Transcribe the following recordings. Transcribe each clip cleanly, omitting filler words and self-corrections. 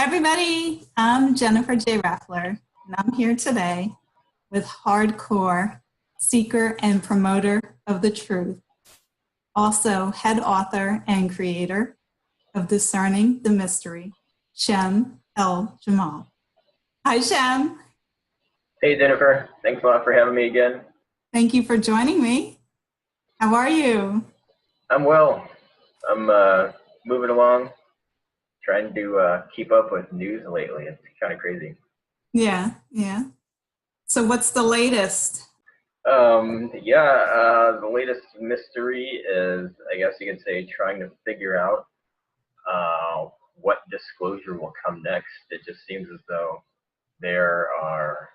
Everybody, I'm Jennifer J. Raffler, and I'm here today with hardcore seeker and promoter of the truth, also head author and creator of Discerning the Mystery, Shem El-Jamal. Hi, Shem. Hey, Jennifer. Thanks a lot for having me again. Thank you for joining me. How are you? I'm well. I'm moving along, trying to keep up with news lately. It's kind of crazy. Yeah. So what's the latest? The latest mystery is, I guess you could say, trying to figure out what disclosure will come next. It just seems as though there are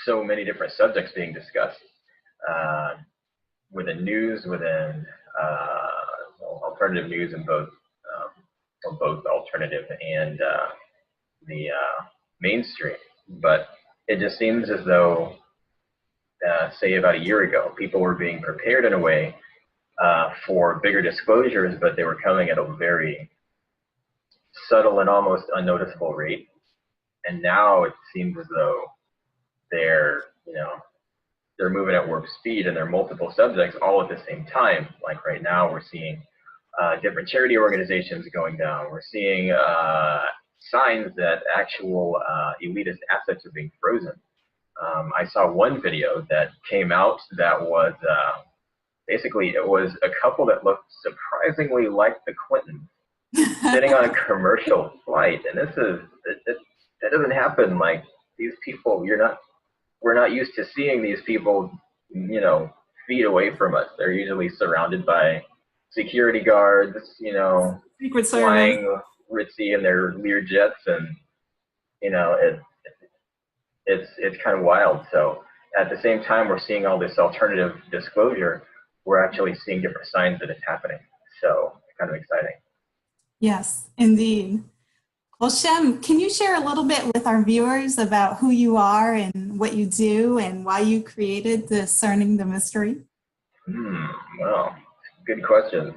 so many different subjects being discussed within news, within alternative news, in both alternative and the mainstream. But it just seems as though, say about a year ago, people were being prepared in a way for bigger disclosures, but they were coming at a very subtle and almost unnoticeable rate. And now it seems as though they're moving at warp speed, and there are multiple subjects all at the same time. Like right now, we're seeing different charity organizations going down. We're seeing signs that actual elitist assets are being frozen. I saw one video that came out that was basically, it was a couple that looked surprisingly like the Clintons sitting on a commercial flight, and that doesn't happen. Like, these people, we're not used to seeing these people, feet away from us. They're usually surrounded by security guards, Secret Service, flying ritzy in their Lear jets, and it's kind of wild. So at the same time we're seeing all this alternative disclosure, we're actually seeing different signs that it's happening. So it's kind of exciting. Yes, indeed. Well, Shem, can you share a little bit with our viewers about who you are and what you do and why you created Discerning the Mystery? Well, good question.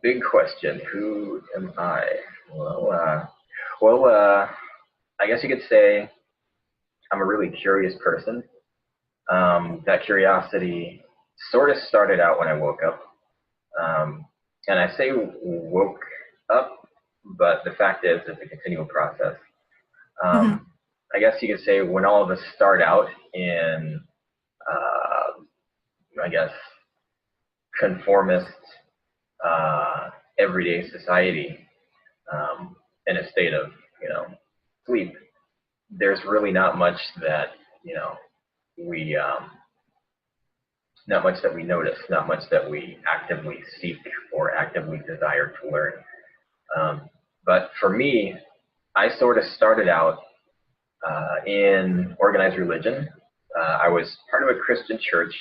Big question. Who am I? I guess you could say I'm a really curious person. That curiosity sort of started out when I woke up. And I say woke up, but the fact is, it's a continual process. I guess you could say when all of us start out in, conformist, everyday society, in a state of, sleep, there's really not much that, not much that we notice, not much that we actively seek or actively desire to learn. But for me, I sort of started out in organized religion. I was part of a Christian church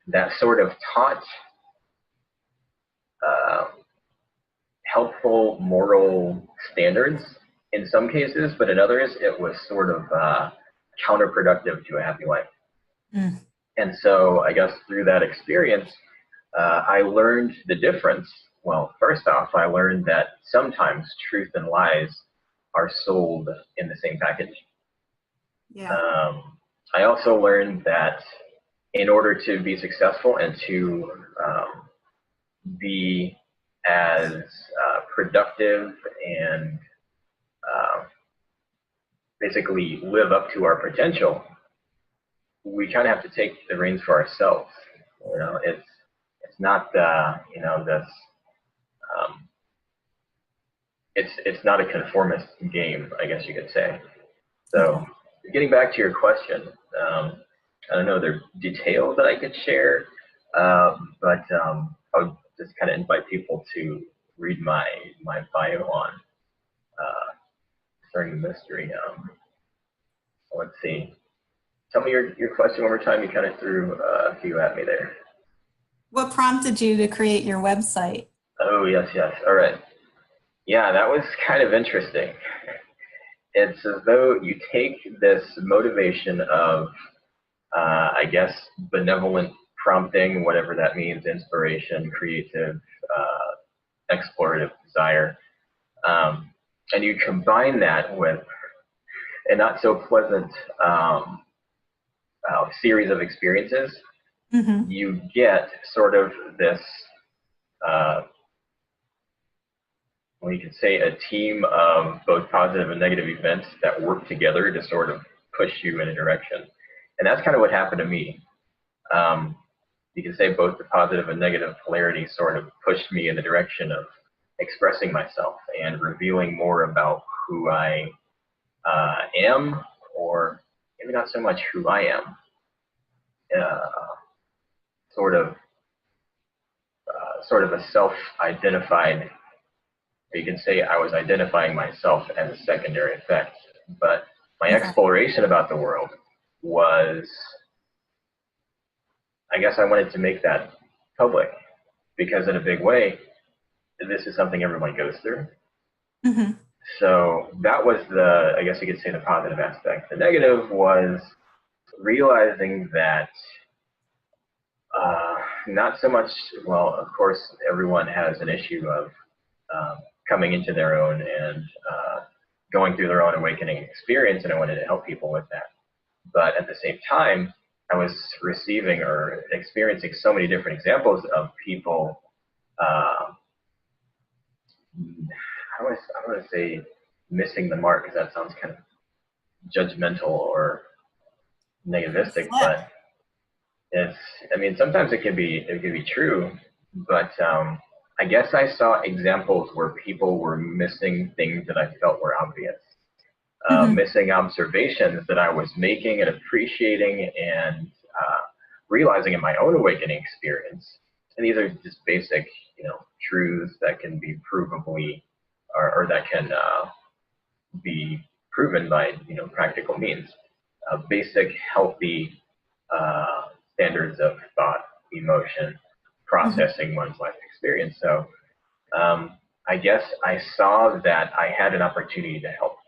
that sort of taught helpful moral standards in some cases, but in others it was sort of counterproductive to a happy life. And so I guess through that experience, I learned the difference. Well, first off, I learned that sometimes truth and lies are sold in the same package. I also learned that in order to be successful and to be as productive and basically live up to our potential, we kind of have to take the reins for ourselves. It's not this. It's not a conformist game, I guess you could say. So, getting back to your question, I don't know, there are details that I could share, but I would just kind of invite people to read my bio on Discerning the Mystery. Let's see. Tell me your question one more time. You kind of threw a few at me there. What prompted you to create your website? Oh, yes. All right. Yeah, that was kind of interesting. It's as though you take this motivation of, I guess, benevolent prompting, whatever that means, inspiration, creative, explorative desire, and you combine that with a not so pleasant series of experiences, Mm-hmm. you get sort of this, well, you could say a team of both positive and negative events that work together to sort of push you in a direction. And that's kind of what happened to me. You can say both the positive and negative polarity sort of pushed me in the direction of expressing myself and revealing more about who I am, or maybe not so much who I am. Sort of, sort of a self-identified, or you can say I was identifying myself as a secondary effect. But my Okay. exploration about the world was, I guess I wanted to make that public, because in a big way, this is something everyone goes through. Mm-hmm. So that was the, I guess you could say, the positive aspect. The negative was realizing that not so much, well, of course, everyone has an issue of coming into their own and going through their own awakening experience, and I wanted to help people with that. But at the same time, I was receiving or experiencing so many different examples of people, I don't want to say missing the mark, because that sounds kind of judgmental or negativistic, but it's, I mean, sometimes it can be true, but I guess I saw examples where people were missing things that I felt were obvious, Mm-hmm. missing observations that I was making and appreciating and realizing in my own awakening experience. And these are just basic, truths that can be provably, or that can be proven by, practical means. Basic, healthy standards of thought, emotion, processing one's life experience. So I guess I saw that I had an opportunity to help.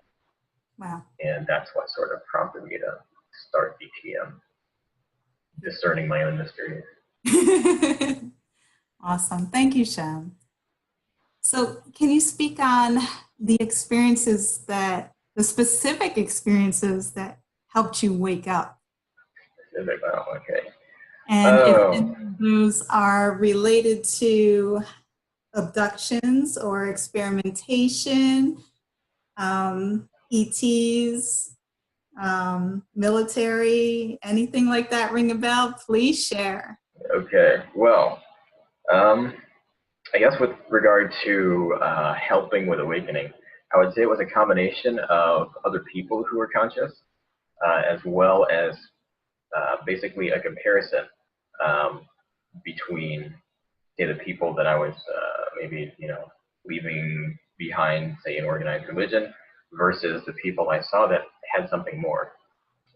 Wow. And that's what sort of prompted me to start DTM, discerning my own mysteries. Awesome. Thank you, Shem. So can you speak on the specific experiences that helped you wake up? Oh, okay. And if any of those are related to abductions or experimentation, ETs, military, anything like that ring a bell, please share. Okay. Well, I guess with regard to helping with awakening, I would say it was a combination of other people who were conscious, as well as basically a comparison between, say, the people that I was maybe, leaving behind, say, an organized religion, versus the people I saw that had something more.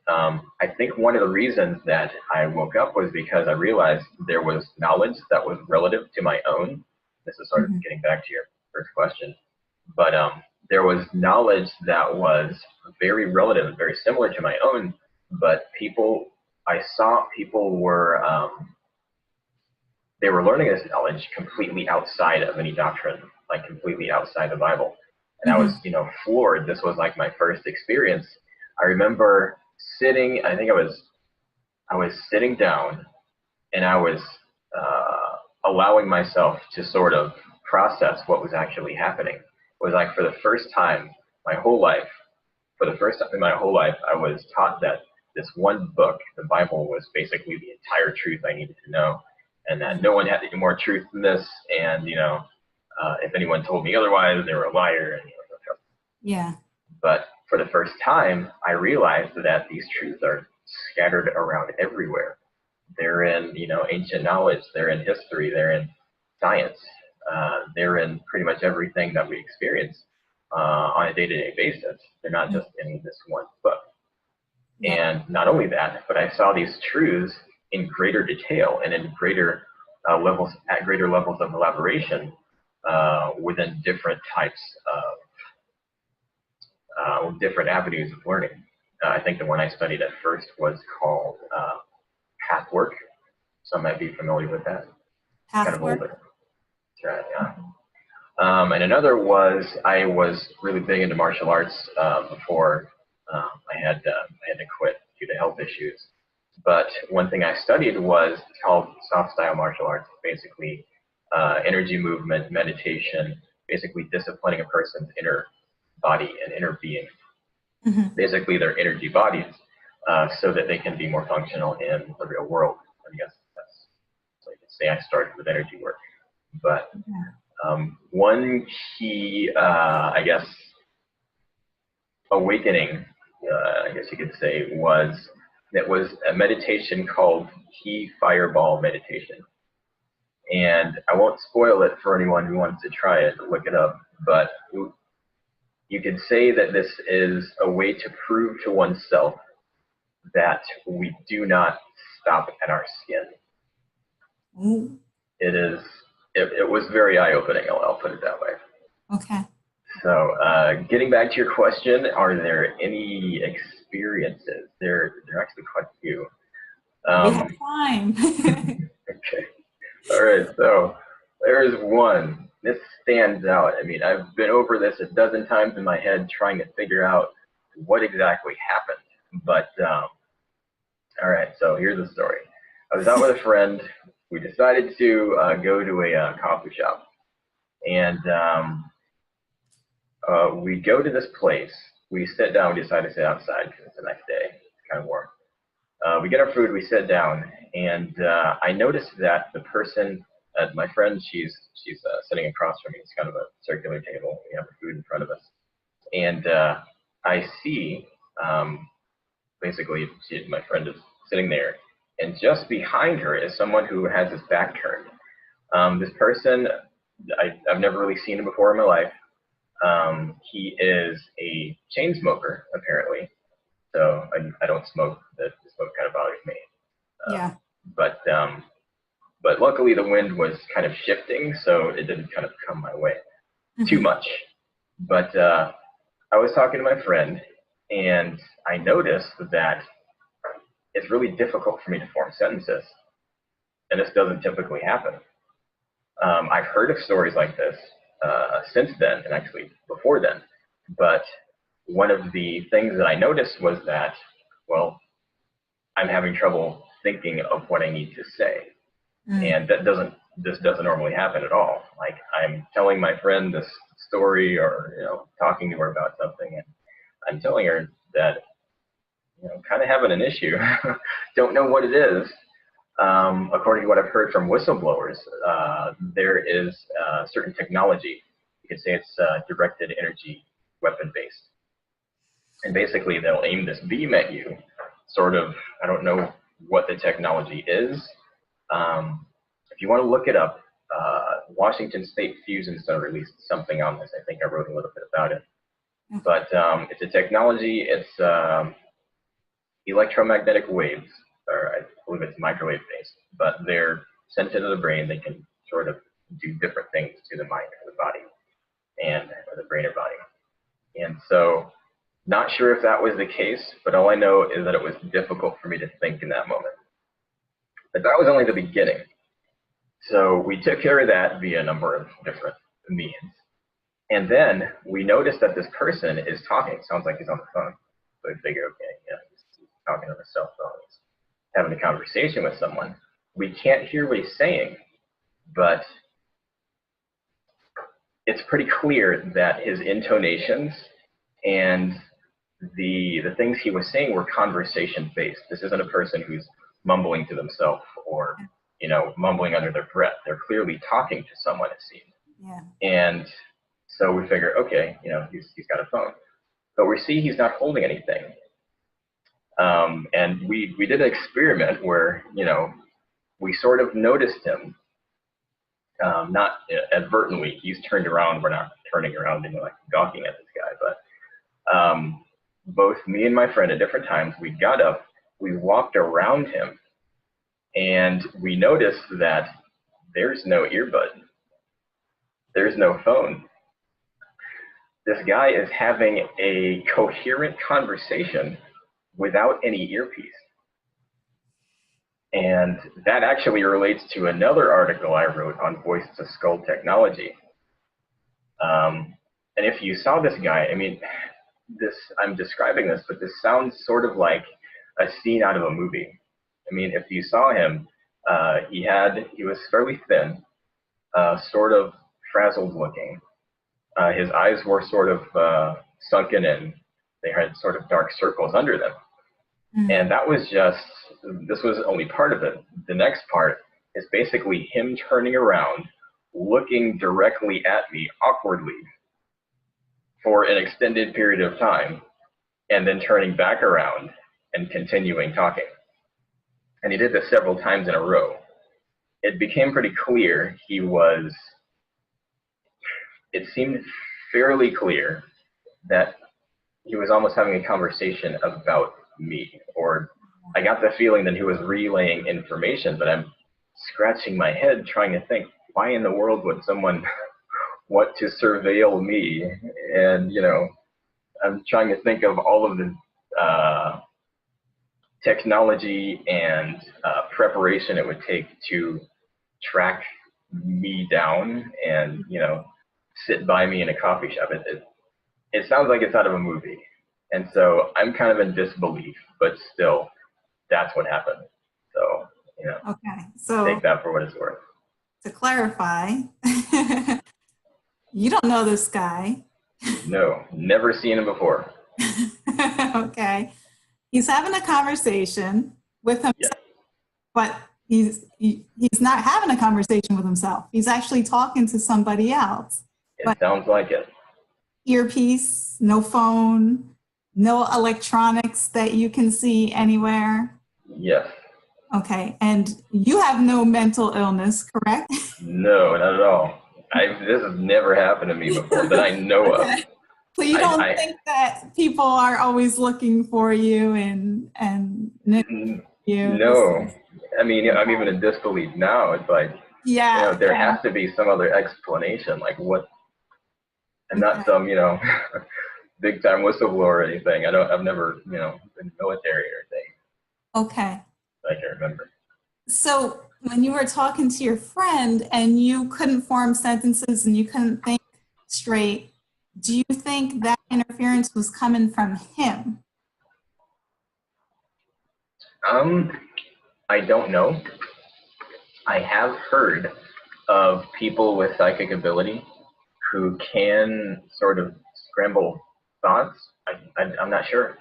I think one of the reasons that I woke up was because I realized there was knowledge that was relative to my own. This is sort of getting back to your first question. But there was knowledge that was very relative, very similar to my own, but I saw people were, they were learning this knowledge completely outside of any doctrine, like completely outside the Bible. And I was, floored. This was like my first experience. I remember sitting, I think I was sitting down, and I was allowing myself to sort of process what was actually happening. It was like for the first time my whole life, I was taught that this one book, the Bible, was basically the entire truth I needed to know, and that no one had any more truth than this, and, if anyone told me otherwise, they were a liar. And, yeah. But for the first time, I realized that these truths are scattered around everywhere. They're in, ancient knowledge. They're in history. They're in science. They're in pretty much everything that we experience on a day-to-day basis. They're not just in this one book. Yeah. And not only that, but I saw these truths in greater detail and in greater levels of elaboration within different types of different avenues of learning. I think the one I studied at first was called pathwork. Some might be familiar with that. Pathwork. Kind of older. That's right, yeah. And another was I was really big into martial arts before I had to quit due to health issues. But one thing I studied was called soft style martial arts, basically energy movement, meditation, basically disciplining a person's inner body and inner being, basically their energy bodies, so that they can be more functional in the real world. I guess that's, so you can say I started with energy work. But one key, I guess, awakening, I guess you could say, was a meditation called Key Fireball Meditation. And I won't spoil it for anyone who wants to try it, look it up, but you could say that this is a way to prove to oneself that we do not stop at our skin. Ooh. It was very eye-opening, I'll put it that way. Okay. So getting back to your question, are there any experiences? There are actually quite a few. We have time. Okay. All right, so there is one. This stands out. I mean, I've been over this a dozen times in my head trying to figure out what exactly happened. But, all right, so here's the story. I was out with a friend. We decided to go to a coffee shop. And we go to this place. We sit down. We decide to sit outside because it's a nice day. It's kind of warm. We get our food, we sit down, and I noticed that the person, my friend, she's sitting across from me. It's kind of a circular table. We have the food in front of us. And I see, basically, my friend is sitting there, and just behind her is someone who has his back turned. This person, I've never really seen him before in my life. He is a chain smoker, apparently. So I don't smoke. The smoke kind of bothers me. Yeah. But luckily the wind was kind of shifting, so it didn't kind of come my way too much. But I was talking to my friend, and I noticed that it's really difficult for me to form sentences, and this doesn't typically happen. I've heard of stories like this since then, and actually before then, but one of the things that I noticed was that, well, I'm having trouble thinking of what I need to say. And this doesn't normally happen at all. Like, I'm telling my friend this story, or, talking to her about something, and I'm telling her that, kind of having an issue. Don't know what it is. According to what I've heard from whistleblowers, there is certain technology. You could say it's directed energy weapon based. And basically, they'll aim this beam at you, sort of. I don't know what the technology is. If you want to look it up, Washington State Fusion Center released something on this. I think I wrote a little bit about it. But it's a technology. It's electromagnetic waves, or I believe it's microwave based. But they're sent into the brain. They can sort of do different things to the mind or the body, or the brain or body. And so, not sure if that was the case, but all I know is that it was difficult for me to think in that moment. But that was only the beginning. So we took care of that via a number of different means. And then we noticed that this person is talking. Sounds like he's on the phone. So we figure, okay, he's talking on his cell phone. He's having a conversation with someone. We can't hear what he's saying, but it's pretty clear that his intonations and the things he was saying were conversation-based. This isn't a person who's mumbling to themselves or, mumbling under their breath. They're clearly talking to someone, it seemed. Yeah. And so we figure, okay, he's got a phone. But we see he's not holding anything. And we did an experiment where, we sort of noticed him, not advertently. He's turned around. We're not turning around and gawking at this guy, but both me and my friend at different times, we got up, we walked around him, and we noticed that there's no earbud. There's no phone. This guy is having a coherent conversation without any earpiece. And that actually relates to another article I wrote on voice to skull technology. And if you saw this guy, I mean, I'm describing this, but this sounds sort of like a scene out of a movie. I mean, if you saw him, he was fairly thin, sort of frazzled looking. His eyes were sort of sunken in. They had sort of dark circles under them. And this was only part of it. The next part is basically him turning around, looking directly at me awkwardly for an extended period of time, and then turning back around and continuing talking. And he did this several times in a row. It became pretty clear it seemed fairly clear that he was almost having a conversation about me, or I got the feeling that he was relaying information, but I'm scratching my head trying to think, why in the world would someone want to surveil me? And, I'm trying to think of all of the technology and preparation it would take to track me down and, sit by me in a coffee shop. It sounds like it's out of a movie. And so I'm kind of in disbelief, but still, that's what happened. So, Okay. So take that for what it's worth. To clarify, you don't know this guy. No, never seen him before. Okay. He's having a conversation with himself, Yeah. but he's not having a conversation with himself. He's actually talking to somebody else. It sounds like it. Earpiece, no phone, no electronics that you can see anywhere. Yes. Okay. And you have no mental illness, correct? No, not at all. This has never happened to me before that I know Okay. of. So you don't think that people are always looking for you and you? No. I mean, I'm even in disbelief now. It's like, there has to be some other explanation. Like what? I'm not some, big time whistleblower or anything. I've never, been military or anything. Okay. I can remember. So when you were talking to your friend and you couldn't form sentences and you couldn't think straight, do you think that interference was coming from him? I don't know. I have heard of people with psychic ability who can sort of scramble thoughts. I'm not sure.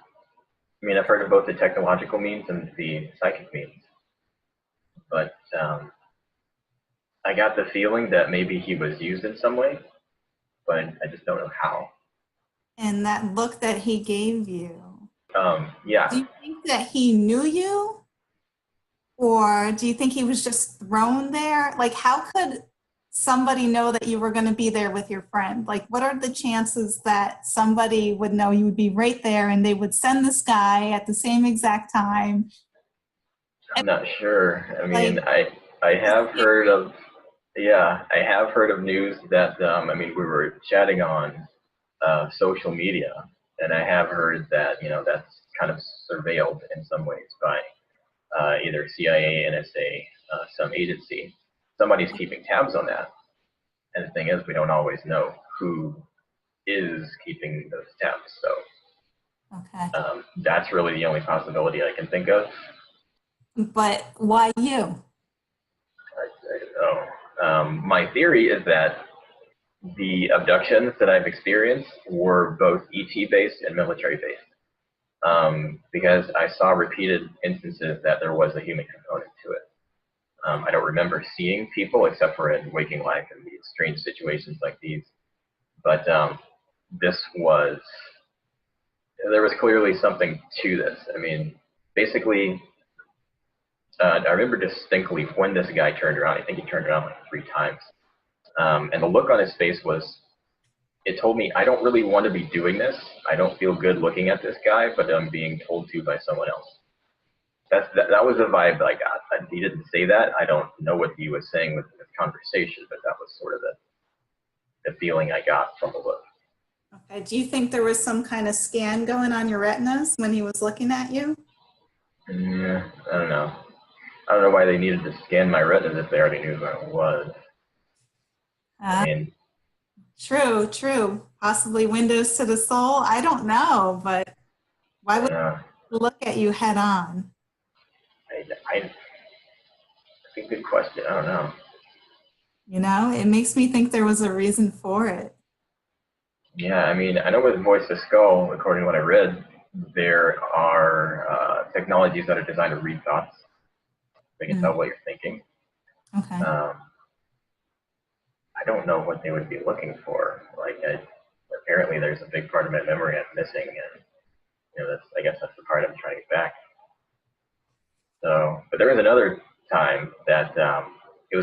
I mean, I've heard of both the technological means and the psychic means. But I got the feeling that maybe he was used in some way, but I just don't know how. And that look that he gave you. Yeah. Do you think that he knew you? Or do you think he was just thrown there? Like, how could somebody know that you were going to be there with your friend? Like, what are the chances that somebody would know you would be right there and they would send this guy at the same exact time? I'm not sure. I mean, I have heard of, I have heard of news that, we were chatting on social media, and I have heard that, that's kind of surveilled in some ways by either CIA, NSA, some agency. Somebody's keeping tabs on that. And the thing is, we don't always know who is keeping those tabs. So that's really the only possibility I can think of. But why you? I don't know. My theory is that the abductions that I've experienced were both ET-based and military-based. Because I saw repeated instances that there was a human component to it. I don't remember seeing people except for in waking life in these strange situations like these. But there was clearly something to this. I mean, basically, I remember distinctly when this guy turned around. I think he turned around like 3 times. And the look on his face it told me, I don't really want to be doing this. I don't feel good looking at this guy, but I'm being told to by someone else. That was the vibe that I got. He didn't say that. I don't know what he was saying with this conversation, but that was sort of the feeling I got from the look. Okay. Do you think there was some kind of scan going on your retinas when he was looking at you? Yeah, I don't know. I don't know why they needed to scan my retinas if they already knew who I was. True, true. Possibly windows to the soul. I don't know, but why would Uh, they look at you head on? I think good question. I don't know. You know, it makes me think there was a reason for it. Yeah, I mean, I know with voice to skull, according to what I read, there are technologies that are designed to read thoughts. They can Mm, tell what you're thinking. okay. Um, I don't know what they would be looking for. Apparently, there's a big part of my memory I'm missing, and I guess that's the part I'm trying to get back. So, but there was another time that there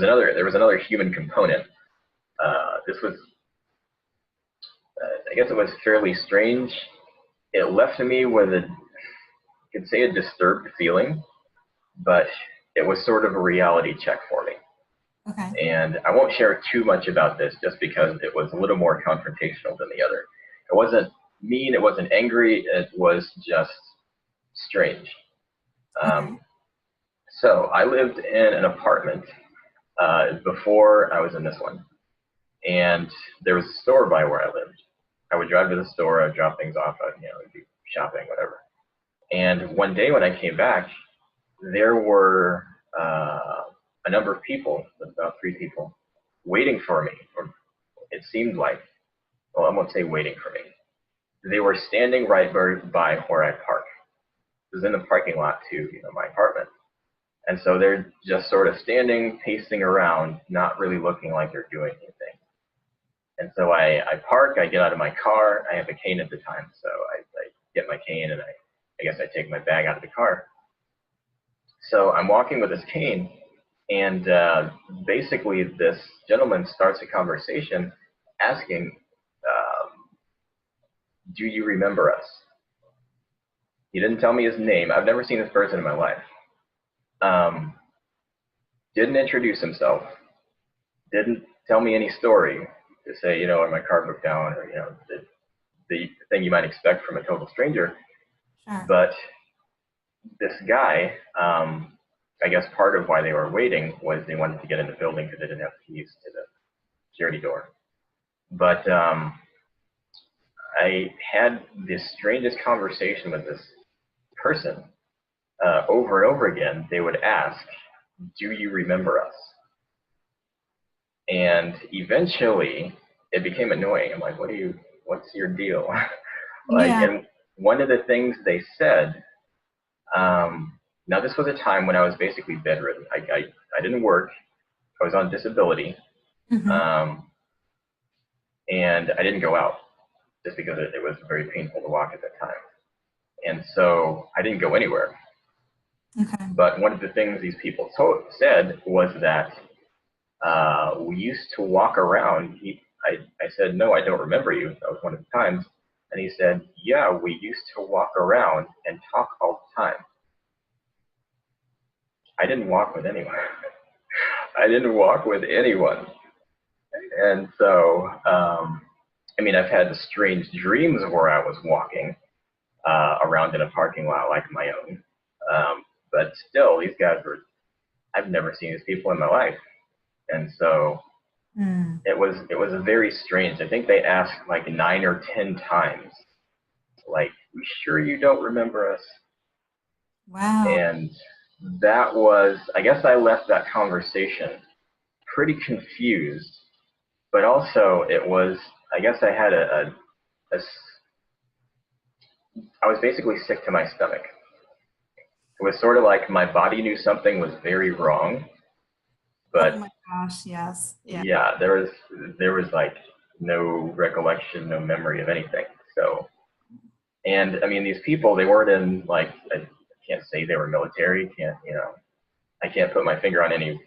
was another human component. This was, I guess, it was fairly strange. It left me with you could say, a disturbed feeling, but it was sort of a reality check for me. Okay. And I won't share too much about this just because it was a little more confrontational than the other. It wasn't mean, it wasn't angry, it was just strange. Okay. Um, so I lived in an apartment before I was in this one. And there was a store by where I lived. I would drive to the store, I'd drop things off, I'd do shopping, whatever. And one day when I came back, there were a number of people, about 3 people, waiting for me. Or it seemed like, well, I won't say waiting for me. They were standing right by where I park. It was in the parking lot to my apartment. And so they're just sort of standing, pacing around, not really looking like they're doing anything. And so I park, I get out of my car. I have a cane at the time, so I get my cane and I guess I take my bag out of the car. So I'm walking with this cane, and basically this gentleman starts a conversation asking, um, do you remember us? He didn't tell me his name. I've never seen this person in my life. Um, didn't introduce himself. Didn't tell me any story to say, my car broke down, or, the thing you might expect from a total stranger. Sure. But this guy, I guess part of why they were waiting was they wanted to get in the building because they didn't have keys to the security door. But I had this strangest conversation with this person over and over again. They would ask, do you remember us? And eventually it became annoying. I'm like, what's your deal? Yeah. And one of the things they said, now this was a time when I was basically bedridden. I didn't work. I was on disability. Hmm. Um, and I didn't go out just because it was very painful to walk at that time. And so I didn't go anywhere. Okay. But one of the things these people said was that we used to walk around. I said, no, I don't remember you. That was one of the times. And he said, yeah, we used to walk around and talk all the time. I didn't walk with anyone. I didn't walk with anyone. And so, I've had strange dreams where I was walking around in a parking lot like my own. But still, these guys I've never seen these people in my life. And so Mm. it was very strange. I think they asked like 9 or 10 times, like, "You sure you don't remember us?" Wow. And that was, I guess I left that conversation pretty confused, but also it was, I guess I had I was basically sick to my stomach. It was sort of like my body knew something was very wrong, Oh but my gosh. Yes. Yeah. yeah, there was like no recollection, no memory of anything. So, and these people, they weren't in like, I can't say they were military. I can't put my finger on any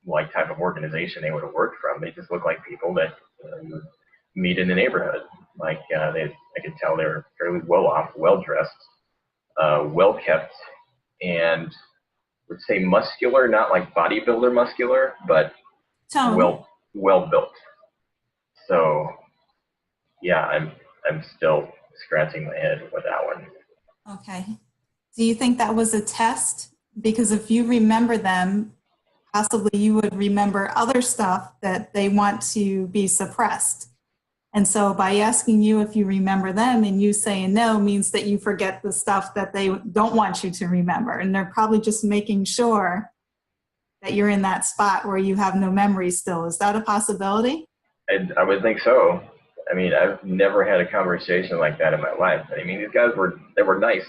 like type of organization they would have worked from. They just look like people that you would meet in the neighborhood. Like I could tell they were fairly well off, well dressed, well kept, and would say muscular, not like bodybuilder muscular, but Tone. well built. So yeah, I'm still scratching my head with that one. Okay. Do you think that was a test? Because if you remember them, possibly you would remember other stuff that they want to be suppressed. And so by asking you if you remember them and you saying no means that you forget the stuff that they don't want you to remember. And they're probably just making sure that you're in that spot where you have no memory still. Is that a possibility? I would think so. I mean, I've never had a conversation like that in my life. I mean, these guys they were nice,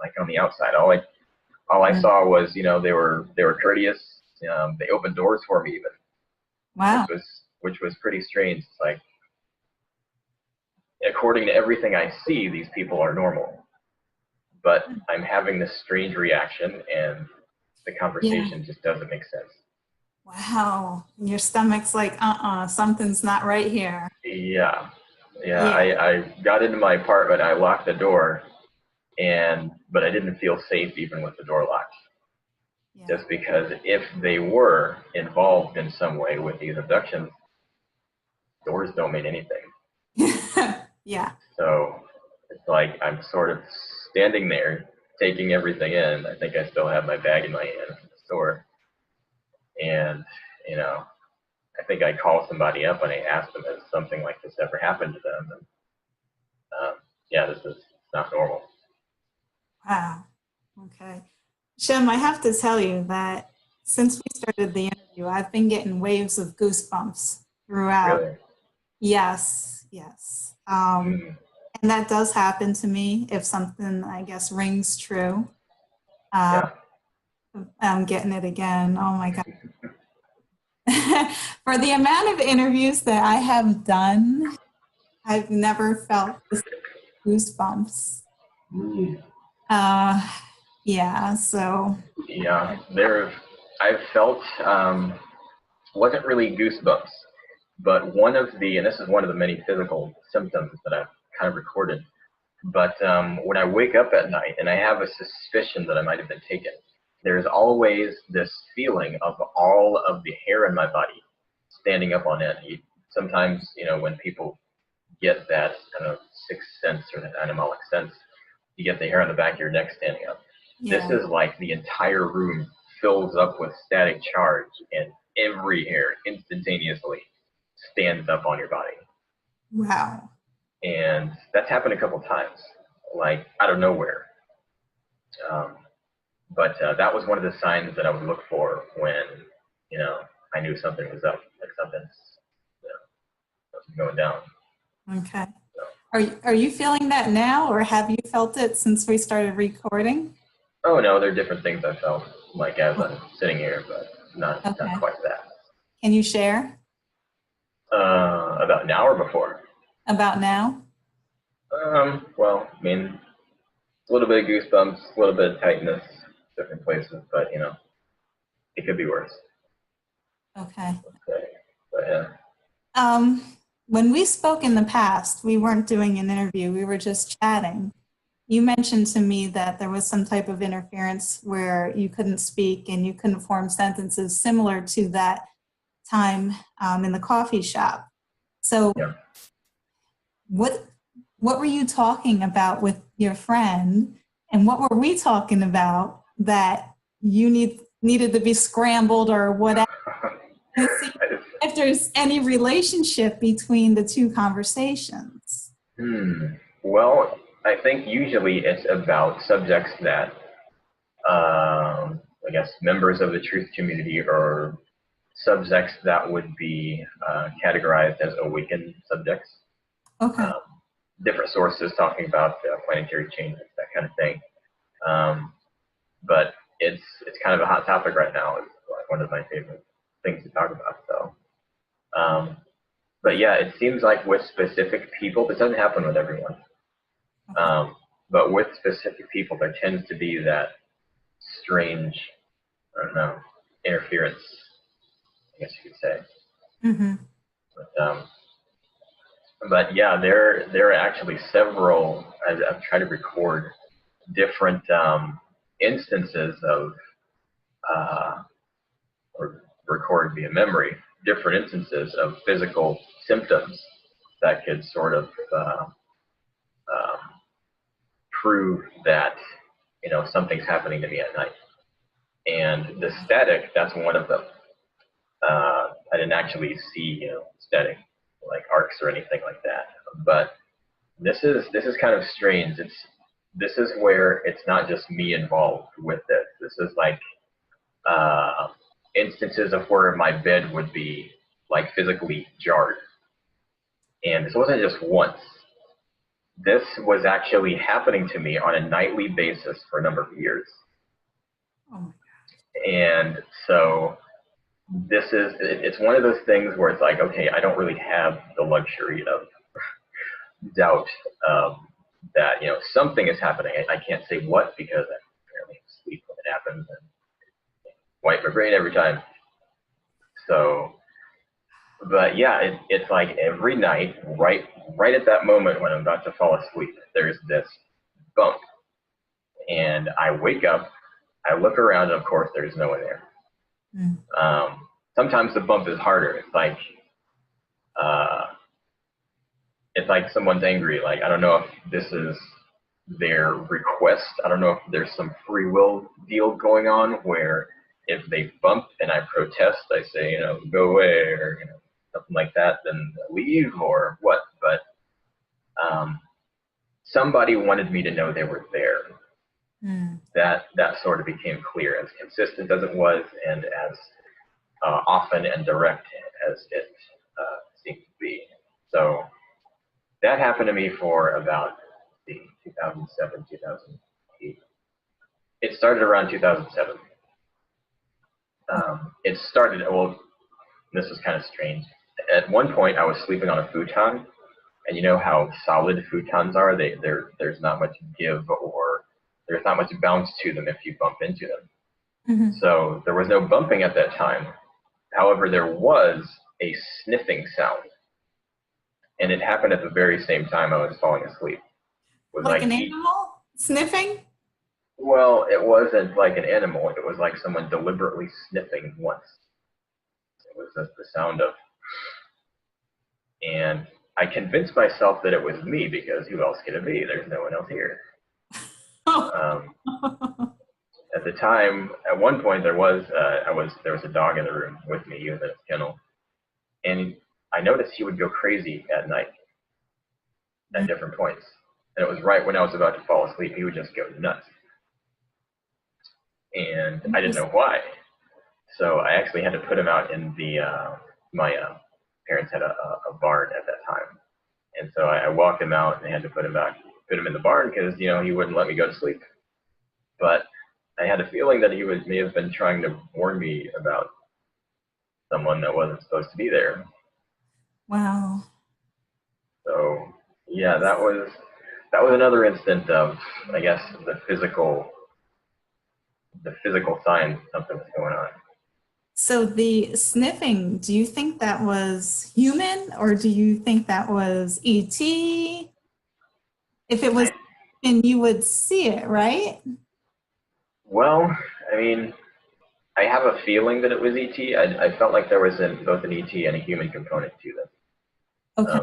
like on the outside. All I saw was, you know, they were courteous. They opened doors for me even, Wow. which was pretty strange. It's like, according to everything I see, these people are normal, but I'm having this strange reaction, and the conversation just doesn't make sense. Wow. Your stomach's like, something's not right here. Yeah. I got into my apartment. I locked the door, but I didn't feel safe even with the door locked. Yeah. Just because if they were involved in some way with these abductions, doors don't mean anything. Yeah. So it's like I'm sort of standing there, taking everything in. I think I still have my bag in my hand from the store. And, you know, I think I called somebody up and I asked them if something like this ever happened to them. And this is not normal. Wow. Okay. Shem, I have to tell you that since we started the interview, I've been getting waves of goosebumps throughout. Really? Yes. And that does happen to me if something, I guess, rings true. I'm getting it again. Oh my God. For the amount of interviews that I have done, I've never felt this goosebumps. So. Yeah, I've felt, wasn't really goosebumps, but and this is one of the many physical symptoms that I've kind of recorded, but when I wake up at night and I have a suspicion that I might have been taken, there's always this feeling of all of the hair in my body standing up on end. Sometimes, you know, when people get that kind of sixth sense or that animalic sense, you get the hair on the back of your neck standing up. Yeah. This is like the entire room fills up with static charge, and every hair instantaneously stands up on your body. Wow. And that's happened a couple times, like out of nowhere. But that was one of the signs that I would look for when, you know, I knew something was up, like something's, going down. Okay. So. Are you feeling that now, or have you felt it since we started recording? Oh no, there are different things I felt like as I'm sitting here, but not quite that. Can you share? About now or before? About now? Well, I mean, a little bit of goosebumps, a little bit of tightness, different places, but you know, it could be worse. Okay. But yeah. When we spoke in the past, we weren't doing an interview, we were just chatting. You mentioned to me that there was some type of interference where you couldn't speak and you couldn't form sentences similar to that time in the coffee shop. So yeah. What were you talking about with your friend, and what were we talking about that you needed to be scrambled or whatever? See if there's any relationship between the two conversations. Well, I think usually it's about subjects that, I guess, members of the truth community or subjects that would be categorized as awakened subjects. Okay. Different sources talking about planetary changes, that kind of thing. But it's kind of a hot topic right now. It's like one of my favorite things to talk about. So, but yeah, it seems like with specific people, this doesn't happen with everyone. But with specific people, there tends to be that strange, I don't know, interference, I guess you could say. Mm-hmm. But yeah, there are actually several. I've tried to record different instances of, or record via memory, different instances of physical symptoms that could sort of prove that, you know, something's happening to me at night. And the static, that's one of them. I didn't actually see, static like arcs or anything like that. But this is kind of strange. This is where it's not just me involved with this. This is like instances of where my bed would be like physically jarred, and this wasn't just once. This was actually happening to me on a nightly basis for a number of years. Oh my And so it's one of those things where it's like, okay, I don't really have the luxury of doubt that, something is happening. I can't say what because I apparently sleep when it happens and wipe my brain every time. So, but yeah, it's like every night, right at that moment when I'm about to fall asleep, there's this bump. And I wake up, I look around, and of course, there's no one there. Sometimes the bump is harder. It's like someone's angry. Like, I don't know if this is their request. I don't know if there's some free will deal going on where if they bump and I protest, I say, go away or something like that, then leave or what. But somebody wanted me to know they were there. That sort of became clear, as consistent as it was and as often and direct as it seemed to be. So that happened to me for about 2007, 2008. It started around 2007. It started, well, this was kind of strange. At one point, I was sleeping on a futon, and you know how solid futons are? There's not much give or there's not much bounce to them if you bump into them. So there was no bumping at that time. However, there was a sniffing sound, and it happened at the very same time I was falling asleep. It was like an animal sniffing? Well, it wasn't like an animal. It was like someone deliberately sniffing once. It was just the sound of, and I convinced myself that it was me because who else could it be? There's no one else here. At the time, at one point, there was a dog in the room with me. He was in his kennel, and I noticed he would go crazy at night at different points. And it was right when I was about to fall asleep. He would just go nuts, and I didn't know why. So I actually had to put him out in the my parents had a barn at that time, and so I walked him out and I had to put him in the barn because he wouldn't let me go to sleep. But I had a feeling that he may have been trying to warn me about someone that wasn't supposed to be there. Wow. So yeah, that was another instance of, I guess, the physical signs something was going on. So the sniffing, do you think that was human or do you think that was ET? If it was, then you would see it, right? Well, I mean, I have a feeling that it was ET. I felt like there was both an ET and a human component to them. Okay.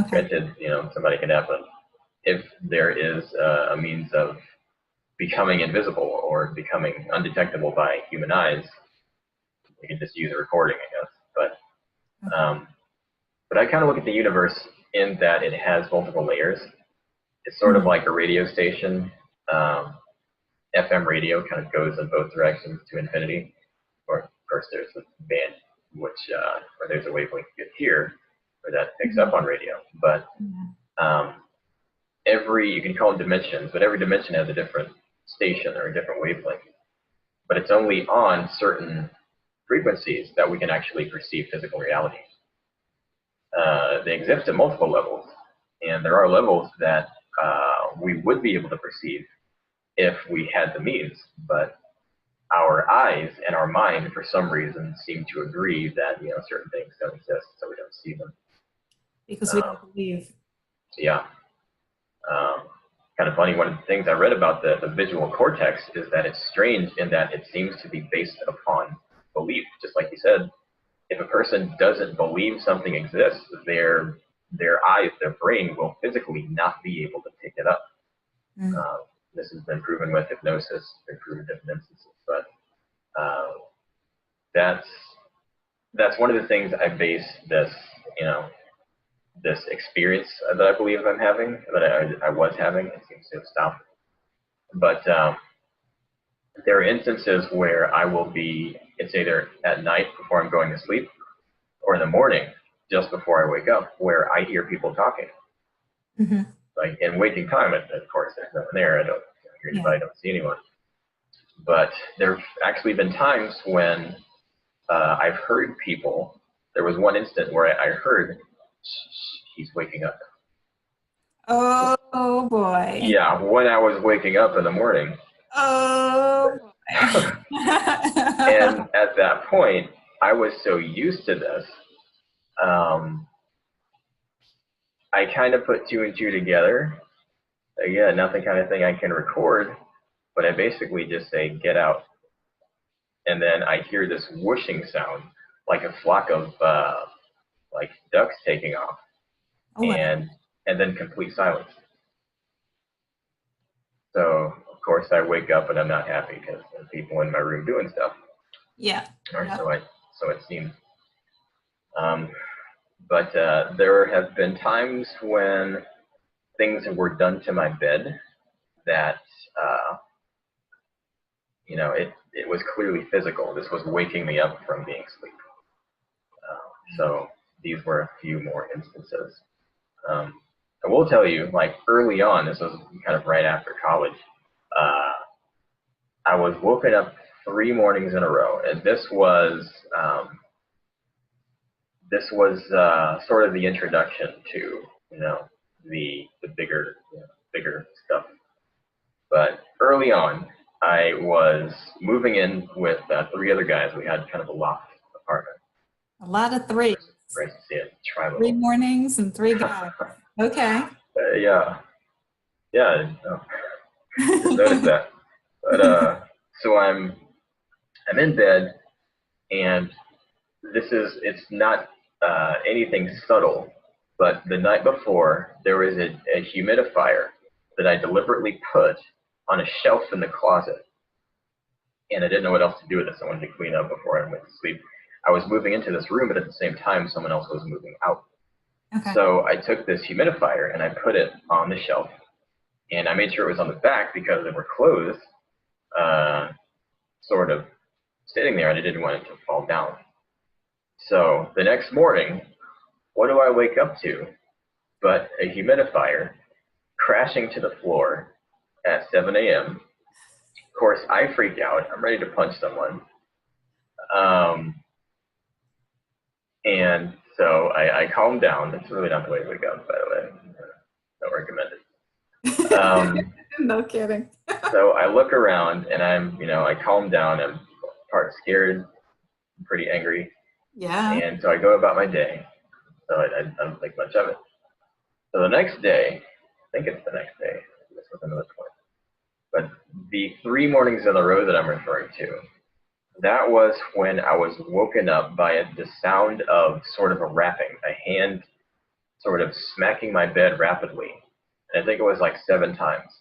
Granted, somebody can happen. If there is a means of becoming invisible or becoming undetectable by human eyes, we can just use a recording, I guess. But I kind of look at the universe in that it has multiple layers. It's sort of like a radio station. FM radio kind of goes in both directions to infinity. Or of course, there's a band where there's a wavelength you can hear where that picks up on radio. But you can call them dimensions, but every dimension has a different station or a different wavelength. But it's only on certain frequencies that we can actually perceive physical reality. They exist at multiple levels, and there are levels that we would be able to perceive if we had the means, but our eyes and our mind, for some reason, seem to agree that certain things don't exist, so we don't see them. Because we don't believe. Yeah. Kind of funny, one of the things I read about the visual cortex is that it's strange in that it seems to be based upon belief. Just like you said, if a person doesn't believe something exists, their eyes, their brain will physically not be able to pick it up. This has been proven with hypnosis, been proven in different instances, but that's that's one of the things I base this, this experience that I believe I'm having, that I was having. It seems to have stopped. But there are instances where I will be, it's either at night before I'm going to sleep or in the morning just before I wake up, where I hear people talking. Mm-hmm. Like in waking time, of course, there's no one there. I don't hear anybody, I don't see anyone. But there have actually been times when I've heard people. There was one instant where I heard, he's waking up. Oh boy. Yeah, when I was waking up in the morning. Oh boy. And at that point, I was so used to this. I kind of put two and two together. Yeah, nothing kind of thing I can record, but I basically just say, get out. And then I hear this whooshing sound, like a flock of like ducks taking off, Oh, wow. and then complete silence. So of course I wake up and I'm not happy because there's people in my room doing stuff. Yeah. Or Yeah. so it seems. But there have been times when things were done to my bed that it was clearly physical. This was waking me up from being asleep. So these were a few more instances. I will tell you, like early on, this was kind of right after college, I was woken up 3 mornings in a row, and this was sort of the introduction to the bigger stuff. But early on, I was moving in with 3 other guys. We had kind of a loft apartment. A lot of threes. Right, see it, 3 mornings and 3 guys. Okay. Yeah. No, just noticed that. But so I'm in bed, and it's not anything subtle, but the night before there was a humidifier that I deliberately put on a shelf in the closet, and I didn't know what else to do with it, so I wanted to clean up before I went to sleep. I was moving into this room, but at the same time, someone else was moving out. Okay. So I took this humidifier and I put it on the shelf, and I made sure it was on the back because there were clothes sort of sitting there, and I didn't want it to fall down. So the next morning, what do I wake up to but a humidifier crashing to the floor at 7 a.m. Of course, I freak out. I'm ready to punch someone. And so I calm down. That's really not the way to wake up, by the way. Don't recommend it. No kidding. So I look around, and I calm down. I'm part scared, pretty angry. Yeah. And so I go about my day. So I don't think much of it. So the next day, I think it's the next day. This was another point. But the 3 mornings in a row that I'm referring to, that was when I was woken up by the sound of sort of a rapping, a hand sort of smacking my bed rapidly. And I think it was like 7 times.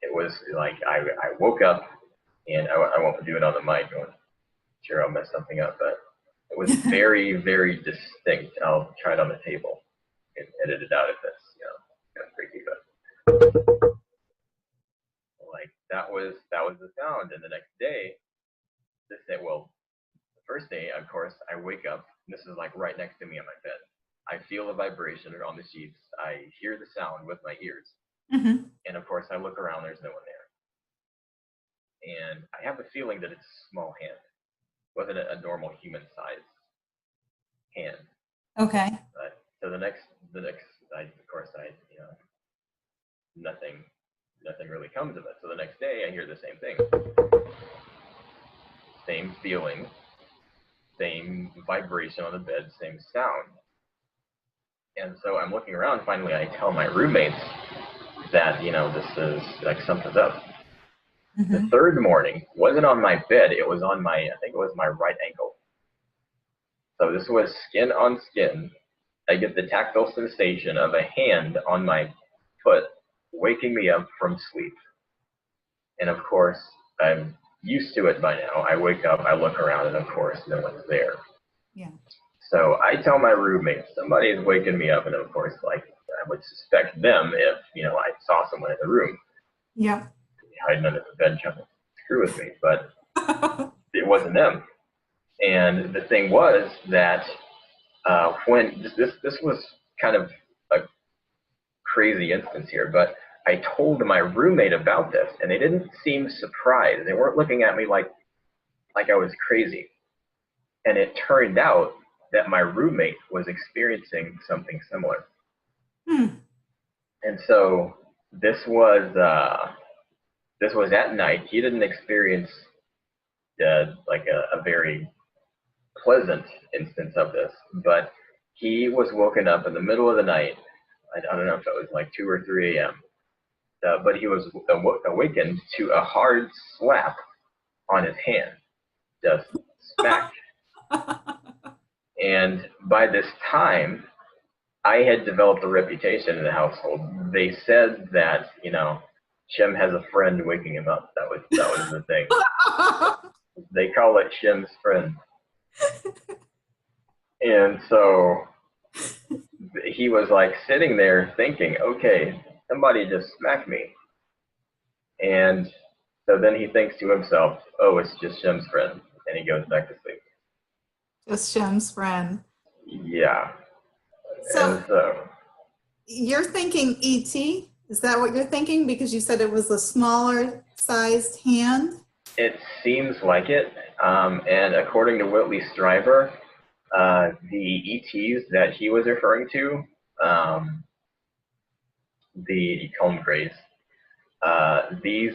It was like I woke up, and I won't do it on the mic. I'm sure I'll mess something up, but it was very, very distinct. I'll try it on the table and edit it out if that's kind of freaky, but like that was the sound. And the next day, the first day, of course, I wake up, and this is like right next to me on my bed. I feel the vibration on the sheets. I hear the sound with my ears. Mm-hmm. And of course, I look around, there's no one there. And I have the feeling that it's a small hand. It wasn't a normal human size hand. Okay. But so the next, nothing really comes of it. So the next day, I hear the same thing. Same feeling, same vibration on the bed, same sound. And so I'm looking around. Finally, I tell my roommates that, this is like something's up. Mm-hmm. The 3rd morning wasn't on my bed. It was on I think it was my right ankle. So this was skin on skin. I get the tactile sensation of a hand on my foot waking me up from sleep. And of course, I'm used to it by now. I wake up, I look around, and of course, no one's there. Yeah. So I tell my roommate, somebody is waking me up, and of course, like, I would suspect them if, I saw someone in the room. Yeah. Hiding under the bed trying to screw with me, but it wasn't them. And the thing was that when this was kind of a crazy instance here, but I told my roommate about this, and they didn't seem surprised. They weren't looking at me like I was crazy. And it turned out that my roommate was experiencing something similar. And so this was at night. He didn't experience like a very pleasant instance of this, but he was woken up in the middle of the night. I don't know if it was like 2 or 3 a.m., but he was awakened to a hard slap on his hand, just smack. And by this time, I had developed a reputation in the household. They said that, Shem has a friend waking him up. That was the thing. They call it Shem's friend. And so he was like sitting there thinking, okay, somebody just smacked me. And so then he thinks to himself, oh, it's just Shem's friend. And he goes back to sleep. Just Shem's friend. Yeah. So you're thinking E.T.? Is that what you're thinking? Because you said it was a smaller sized hand? It seems like it. And according to Whitley Strieber, the ETs that he was referring to, the comb grays, these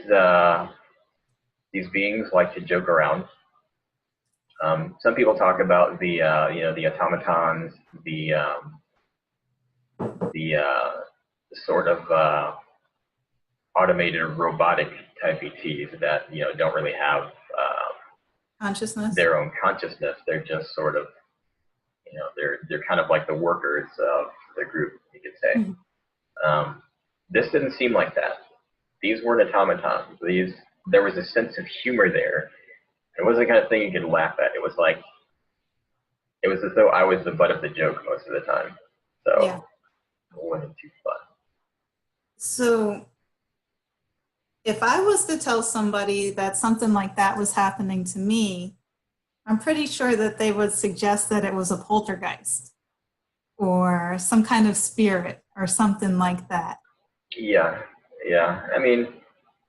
beings like to joke around. Some people talk about the automatons, the sort of automated robotic type ETs that don't really have consciousness, their own consciousness. They're just sort of they're kind of like the workers of the group, you could say. Mm-hmm. This didn't seem like that. These weren't automatons. There was a sense of humor there. It wasn't the kind of thing you could laugh at. It was as though I was the butt of the joke most of the time. So yeah. It wasn't too fun. So if I was to tell somebody that something like that was happening to me, I'm pretty sure that they would suggest that it was a poltergeist or some kind of spirit or something like that. Yeah. I mean,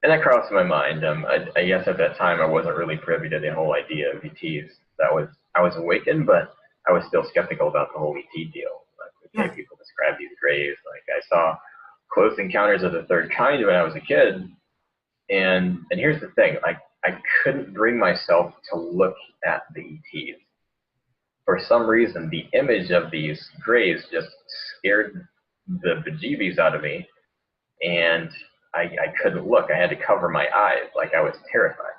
and that crossed my mind. I guess at that time I wasn't really privy to the whole idea of ETs. I was awakened, but I was still skeptical about the whole ET deal. Like, people describe these grays. Like, I saw Close Encounters of the Third Kind when I was a kid, and here's the thing: I couldn't bring myself to look at the ETs. For some reason, the image of these grays just scared the bejeebies out of me, and I couldn't look. I had to cover my eyes, like I was terrified.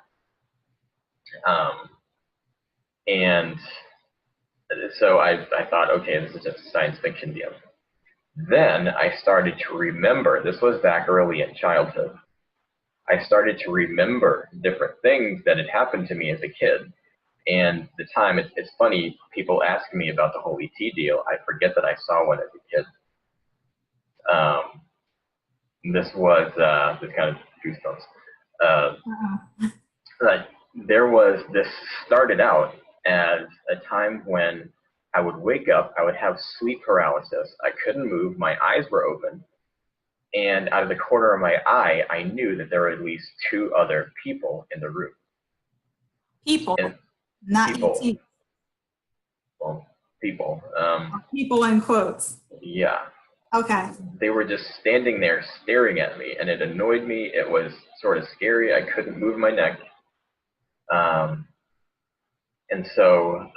And so I thought, okay, this is just a science fiction deal. Then I started to remember, this was back early in childhood, I started to remember different things that had happened to me as a kid. And the time, it's funny, people ask me about the whole ET deal. I forget that I saw one as a kid. This was this kind of goosebumps. This started out as a time when I would wake up, I would have sleep paralysis. I couldn't move, my eyes were open. And out of the corner of my eye, I knew that there were at least 2 other people in the room. People, not people. ET. Well, people. People in quotes. Yeah. Okay. They were just standing there staring at me, and it annoyed me. It was sort of scary. I couldn't move my neck. And so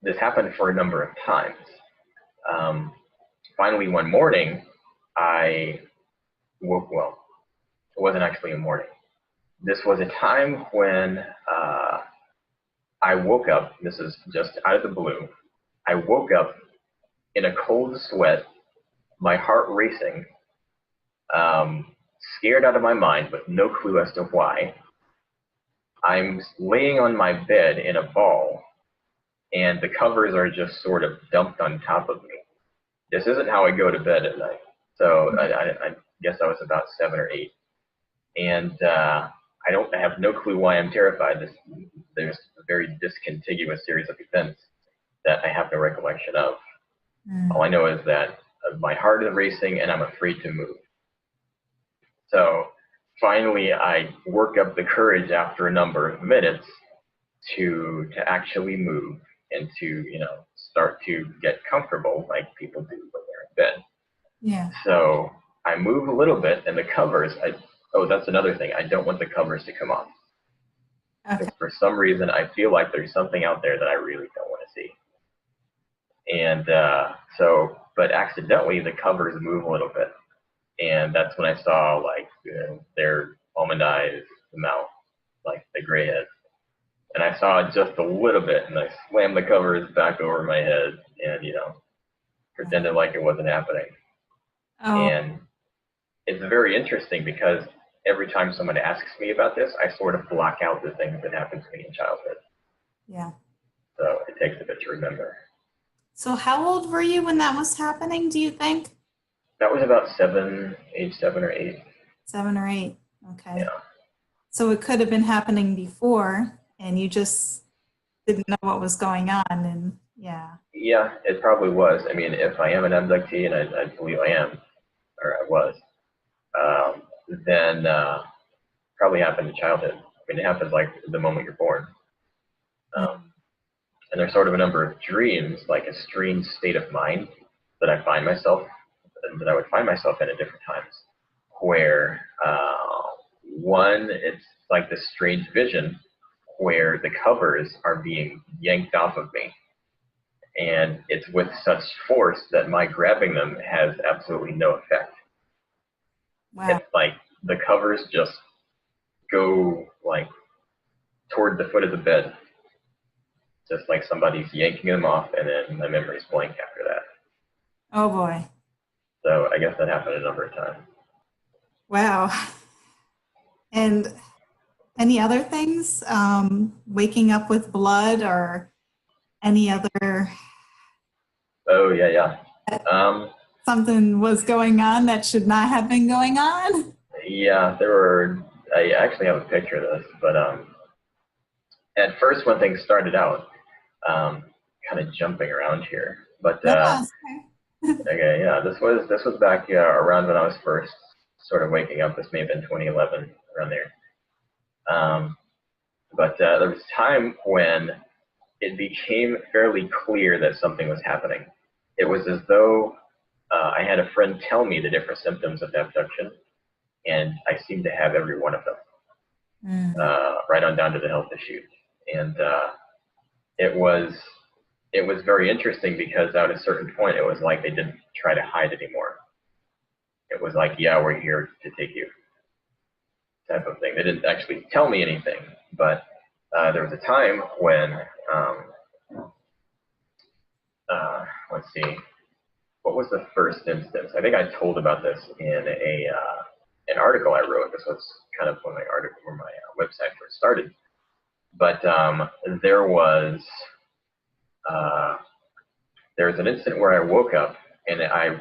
this happened for a number of times. Finally, one morning, I woke, well, it wasn't actually a morning. This was a time when I woke up, this is just out of the blue, I woke up in a cold sweat, my heart racing, scared out of my mind with no clue as to why. I'm laying on my bed in a ball, and the covers are just sort of dumped on top of me. This isn't how I go to bed at night. So I guess I was about 7 or 8. And I have no clue why I'm terrified. There's a very discontiguous series of events that I have no recollection of. All I know is that my heart is racing and I'm afraid to move. So finally, I work up the courage after a number of minutes to actually move and to, start to get comfortable like people do when they're in bed. Yeah. So I move a little bit, and the covers, that's another thing. I don't want the covers to come off. Okay. Because for some reason, I feel like there's something out there that I really don't want to see. And but accidentally, the covers move a little bit. And that's when I saw, their almond eyes, the mouth, like the gray head. And I saw it just a little bit, and I slammed the covers back over my head and, pretended like it wasn't happening. Oh. And it's very interesting because every time someone asks me about this, I sort of block out the things that happened to me in childhood. Yeah. So it takes a bit to remember. So how old were you when that was happening, do you think? That was about age 7 or 8. 7 or 8. Okay. Yeah. So it could have been happening before, and you just didn't know what was going on, and yeah. Yeah, it probably was. I mean, if I am an abductee, and I believe I am, or I was, then probably happened in childhood. I mean, it happens like the moment you're born. And there's sort of a number of dreams, like a strange state of mind that I would find myself in at different times, where one, it's like this strange vision where the covers are being yanked off of me. And it's with such force that my grabbing them has absolutely no effect. Wow. It's like the covers just go like toward the foot of the bed, just like somebody's yanking them off, and then my memory's blank after that. Oh boy. So I guess that happened a number of times. Wow. And any other things? Waking up with blood or any other? Oh, yeah. Something was going on that should not have been going on? Yeah, I actually have a picture of this, but at first when things started out, kind of jumping around here, but okay, yeah, this was back around when I was first sort of waking up. This may have been 2011, around there. But there was a time when it became fairly clear that something was happening. It was as though I had a friend tell me the different symptoms of abduction, and I seemed to have every one of them, right on down to the health issues. And it was very interesting because at a certain point, it was like they didn't try to hide anymore. It was like, yeah, we're here to take you, type of thing. They didn't actually tell me anything, but there was a time when, let's see, what was the first instance? I think I told about this in an article I wrote. This was kind of when my website first started. But there was an incident where I woke up and I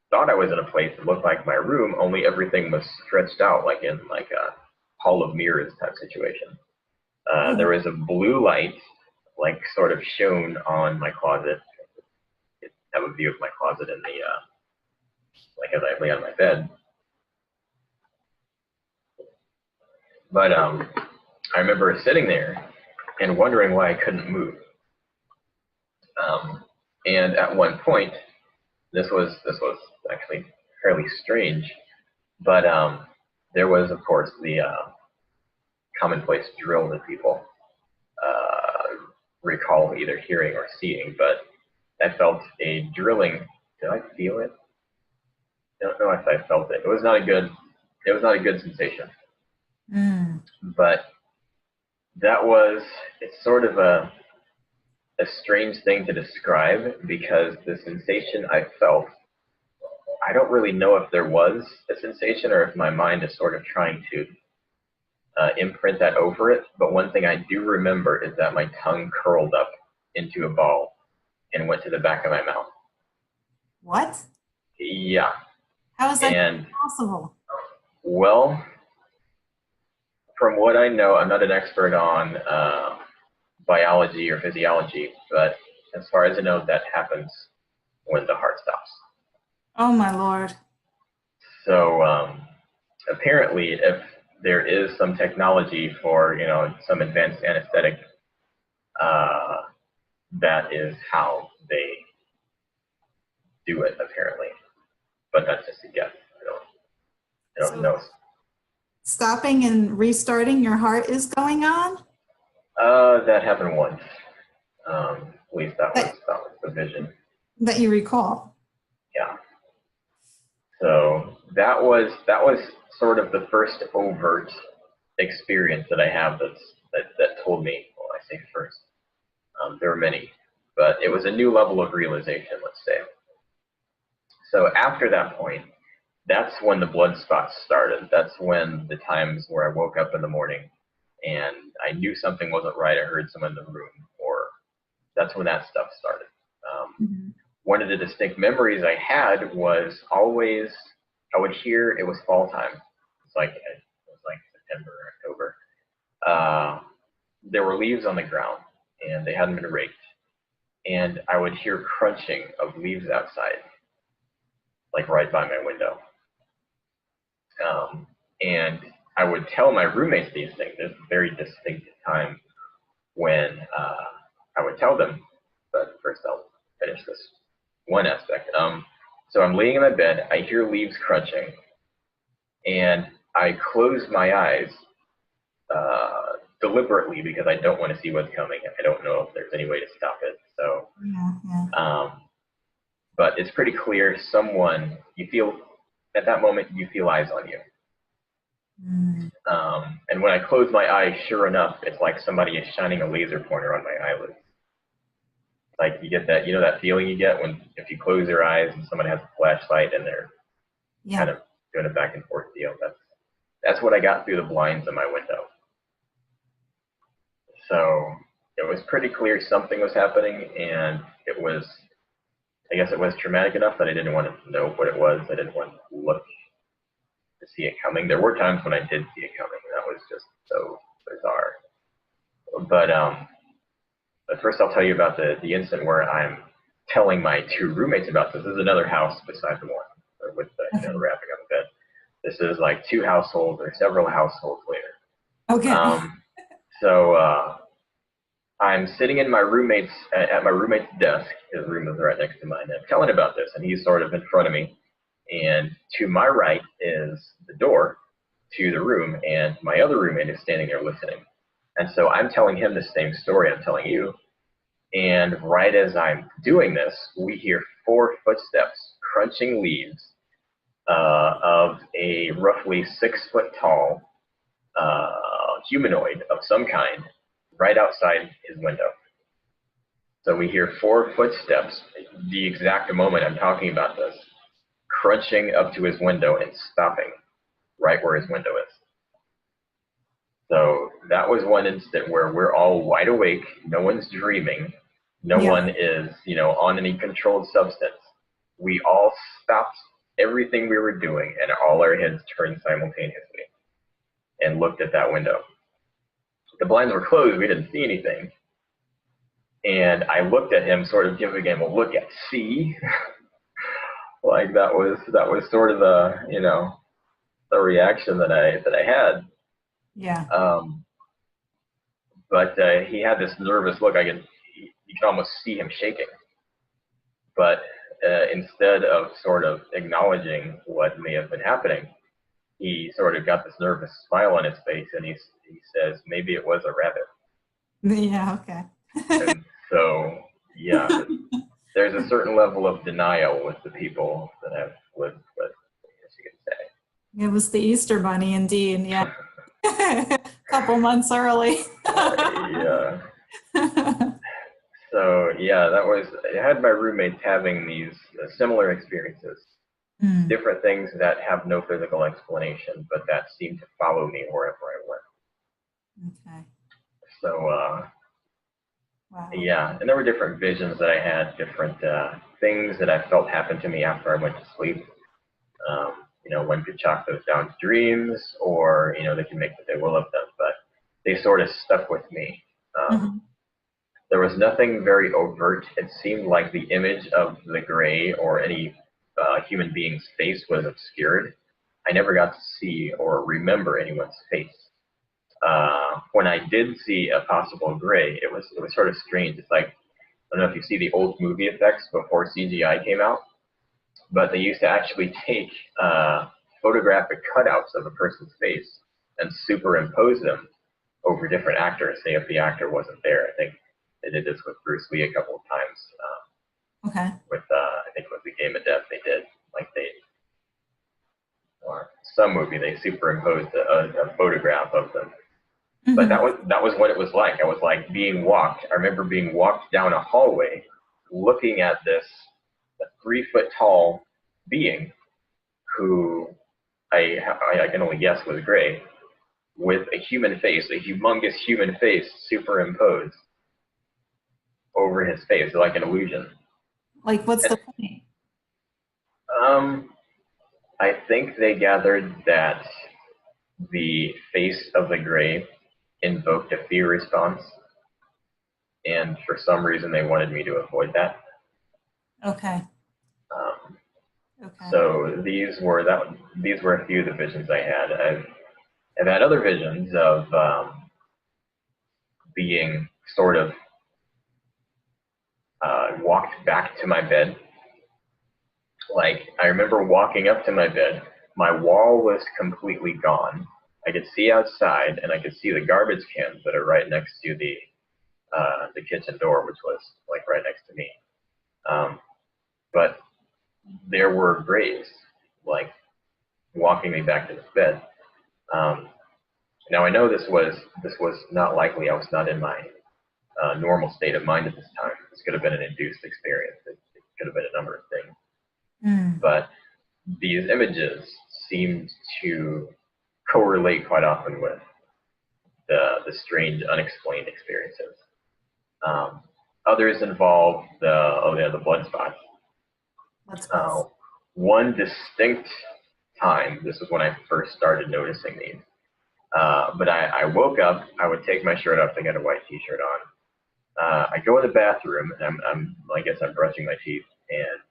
thought I was in a place that looked like my room, only everything was stretched out like in like a hall of mirrors type situation. There was a blue light like sort of shone on my closet. I have a view of my closet in the like as I lay on my bed. But I remember sitting there and wondering why I couldn't move. And at one point, this was actually fairly strange, but there was, of course, the commonplace drill that people recall either hearing or seeing, but I felt a drilling. Did I feel it? I don't know if I felt it. It was not a good sensation. But it's sort of a strange thing to describe because the sensation I felt, I don't really know if there was a sensation or if my mind is sort of trying to imprint that over it. But one thing I do remember is that my tongue curled up into a ball and went to the back of my mouth. What? Yeah. How is that possible? Well, from what I know, I'm not an expert on biology or physiology, but as far as I know, that happens when the heart stops. Oh my Lord. So apparently, if there is some technology for, some advanced anesthetic, that is how they do it, apparently. But that's just a guess. I don't know. Stopping and restarting your heart is going on? That happened once. At least that was the vision. That you recall? Yeah. So that was sort of the first overt experience that I have that told me. Well, I say first. There were many, but it was a new level of realization, let's say. So after that point, that's when the blood spots started. That's when the times where I woke up in the morning and I knew something wasn't right. I heard someone in the room, or that's when that stuff started. One of the distinct memories I had was always, I would hear, it was fall time. It was like September, October. There were leaves on the ground and they hadn't been raked. And I would hear crunching of leaves outside, like right by my window. And I would tell my roommates these things. There's a very distinct time when I would tell them, but first I'll finish this one aspect. So I'm laying in my bed, I hear leaves crunching, and I close my eyes deliberately because I don't want to see what's coming. I don't know if there's any way to stop it. So, but it's pretty clear you feel, at that moment, you feel eyes on you. And when I close my eyes, sure enough, it's like somebody is shining a laser pointer on my eyelids. Like you get that, that feeling you get if you close your eyes and someone has a flashlight and they're kind of doing a back and forth deal. That's what I got through the blinds of my window. So it was pretty clear something was happening, and I guess it was traumatic enough that I didn't want to know what it was. I didn't want to look to see it coming. There were times when I did see it coming, and that was just so bizarre. But first I'll tell you about the incident where I'm telling my two roommates about this. This is another house beside the one with the wrapping on the bed. This is like two households or several households later. Okay. So I'm sitting in my roommate's at my roommate's desk. His room is right next to mine. I'm telling about this, and he's sort of in front of me. And to my right is the door to the room, and my other roommate is standing there listening. And so I'm telling him the same story I'm telling you. And right as I'm doing this, we hear 4 footsteps crunching leaves of a roughly 6 foot tall humanoid of some kind right outside his window. So we hear 4 footsteps, the exact moment I'm talking about this, crunching up to his window and stopping right where his window is. So that was one instant where we're all wide awake, no one's dreaming, no one is, on any controlled substance. We all stopped everything we were doing and all our heads turned simultaneously and looked at that window. The blinds were closed, we didn't see anything. And I looked at him, sort of giving him a look at see. Like that was sort of the reaction that I had. Yeah. But he had this nervous look. You can almost see him shaking. But instead of sort of acknowledging what may have been happening, he sort of got this nervous smile on his face, and he says, "Maybe it was a rabbit." Yeah. Okay. And so, yeah, there's a certain level of denial with the people that I've lived with, I guess you could say. It was the Easter Bunny, indeed. Yeah. Couple months early. Yeah. So yeah, I had my roommates having these similar experiences, Mm. Different things that have no physical explanation, but that seem to follow me wherever I went. Okay. So, Wow. yeah, and there were different visions that I had, different things that I felt happened to me after I went to sleep. One could chalk those down to dreams, or, they can make what they will of them, but they sort of stuck with me. Mm-hmm. There was nothing very overt. It seemed like the image of the gray or any human being's face was obscured. I never got to see or remember anyone's face. When I did see a possible gray, it was sort of strange. It's like, I don't know if you see the old movie effects before CGI came out, but they used to actually take photographic cutouts of a person's face and superimpose them over different actors, say if the actor wasn't there. I think they did this with Bruce Lee a couple of times. Okay. With I think it was The Game of Death they did. Or some movie, they superimposed a photograph of them. Mm-hmm. But that was what it was like. I was like being walked. I remember being walked down a hallway, looking at this 3-foot-tall being who I can only guess was gray, with a human face, a humongous human face superimposed over his face, like an illusion. Like, what's the point? I think they gathered that the face of the gray invoked a fear response, and for some reason they wanted me to avoid that. Okay. Okay. So these were a few of the visions I had. I've had other visions of being sort of walked back to my bed. Like, I remember walking up to my bed, my wall was completely gone. I could see outside, and I could see the garbage cans that are right next to the kitchen door, which was like right next to me. But there were grays, like, walking me back to this bed. Now I know this was not likely. I was not in my normal state of mind at this time. This could have been an induced experience. It could have been a number of things. Mm. But these images seemed to correlate quite often with the strange, unexplained experiences. Others involve the blood spots. One distinct time, this was when I first started noticing these, but I woke up, I would take my shirt off, I got a white t-shirt on. I go in the bathroom, and I guess I'm brushing my teeth, and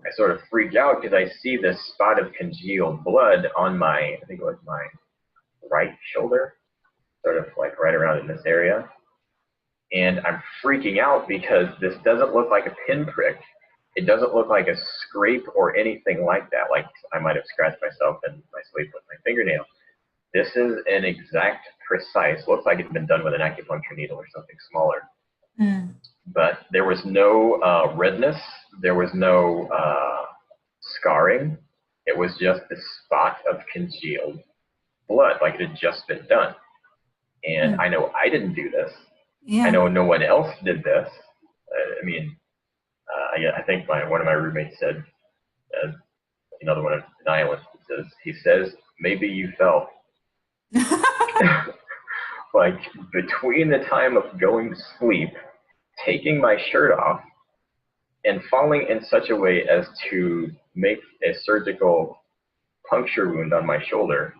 I sort of freak out because I see this spot of congealed blood on I think it was my right shoulder, sort of like right around in this area. And I'm freaking out because this doesn't look like a pinprick. It doesn't look like a scrape or anything like that, like I might have scratched myself in my sleep with my fingernail. This is an exact, precise, looks like it's been done with an acupuncture needle or something smaller. Mm. But there was no redness. There was no scarring. It was just this spot of congealed blood, like it had just been done. And I know I didn't do this. Yeah. I know no one else did this. I think one of my roommates said, another one of the nihilists, he says, maybe you fell. Like, between the time of going to sleep, taking my shirt off, and falling in such a way as to make a surgical puncture wound on my shoulder,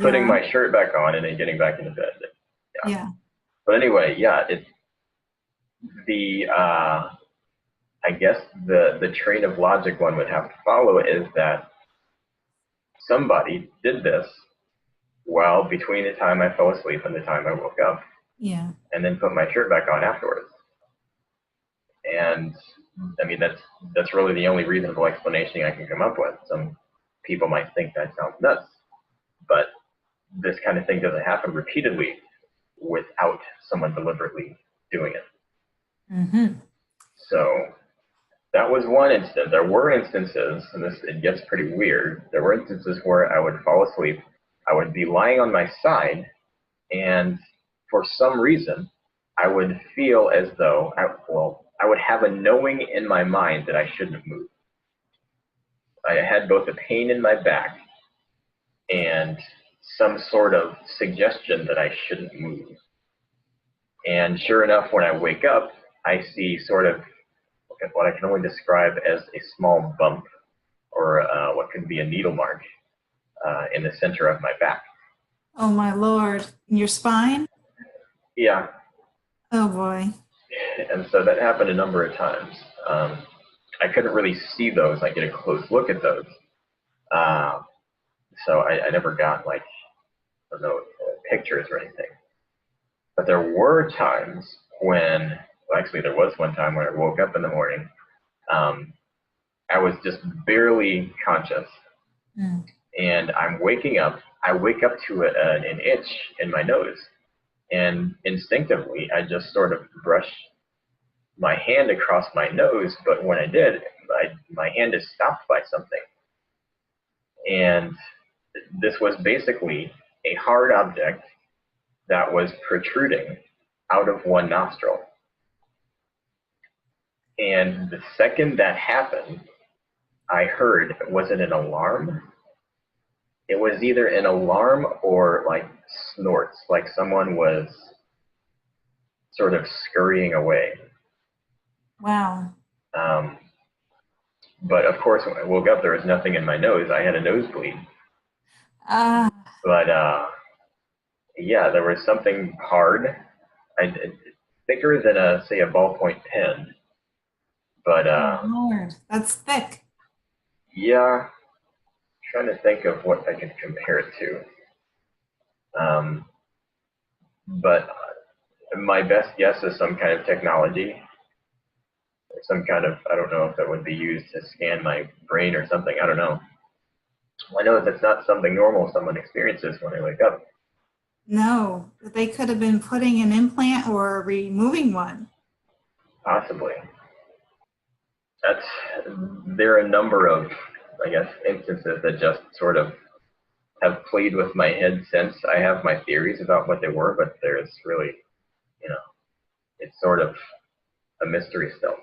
putting my shirt back on, and then getting back into bed. Yeah. But anyway, I guess the train of logic one would have to follow is that somebody did this while between the time I fell asleep and the time I woke up. Yeah. And then put my shirt back on afterwards. And I mean, that's really the only reasonable explanation I can come up with. Some people might think that sounds nuts, but this kind of thing doesn't happen repeatedly without someone deliberately doing it. Mm-hmm. So that was one instance. There were instances, and it gets pretty weird. There were instances where I would fall asleep. I would be lying on my side, and for some reason, I would feel as though I would have a knowing in my mind that I shouldn't move. I had both a pain in my back and some sort of suggestion that I shouldn't move. And sure enough, when I wake up, I see sort of what I can only describe as a small bump, or what could be a needle mark in the center of my back. Oh my Lord. In your spine? Yeah. Oh boy. And so that happened a number of times. I couldn't really see those, like get a close look at those. So I never got like, I don't know, pictures or anything. But there were times when, well, actually there was one time when I woke up in the morning. I was just barely conscious. And I'm waking up. I wake up to an itch in my nose. And instinctively, I just sort of brush my hand across my nose. But when I did, my hand is stopped by something. And this was basically a hard object that was protruding out of one nostril. And the second that happened, I heard, was it an alarm? It was either an alarm or like snorts, like someone was sort of scurrying away. Wow. But of course, when I woke up, there was nothing in my nose. I had a nosebleed. But yeah, there was something hard, thicker than say a ballpoint pen. But oh Lord, that's thick. Yeah, trying to think of what I could compare it to. But my best guess is some kind of technology, some kind of, I don't know if that would be used to scan my brain or something. I don't know. I know that's not something normal someone experiences when they wake up. No, they could have been putting an implant or removing one. Possibly. There are a number of, I guess, instances that just sort of have played with my head since. I have my theories about what they were, but there's really, it's sort of a mystery still.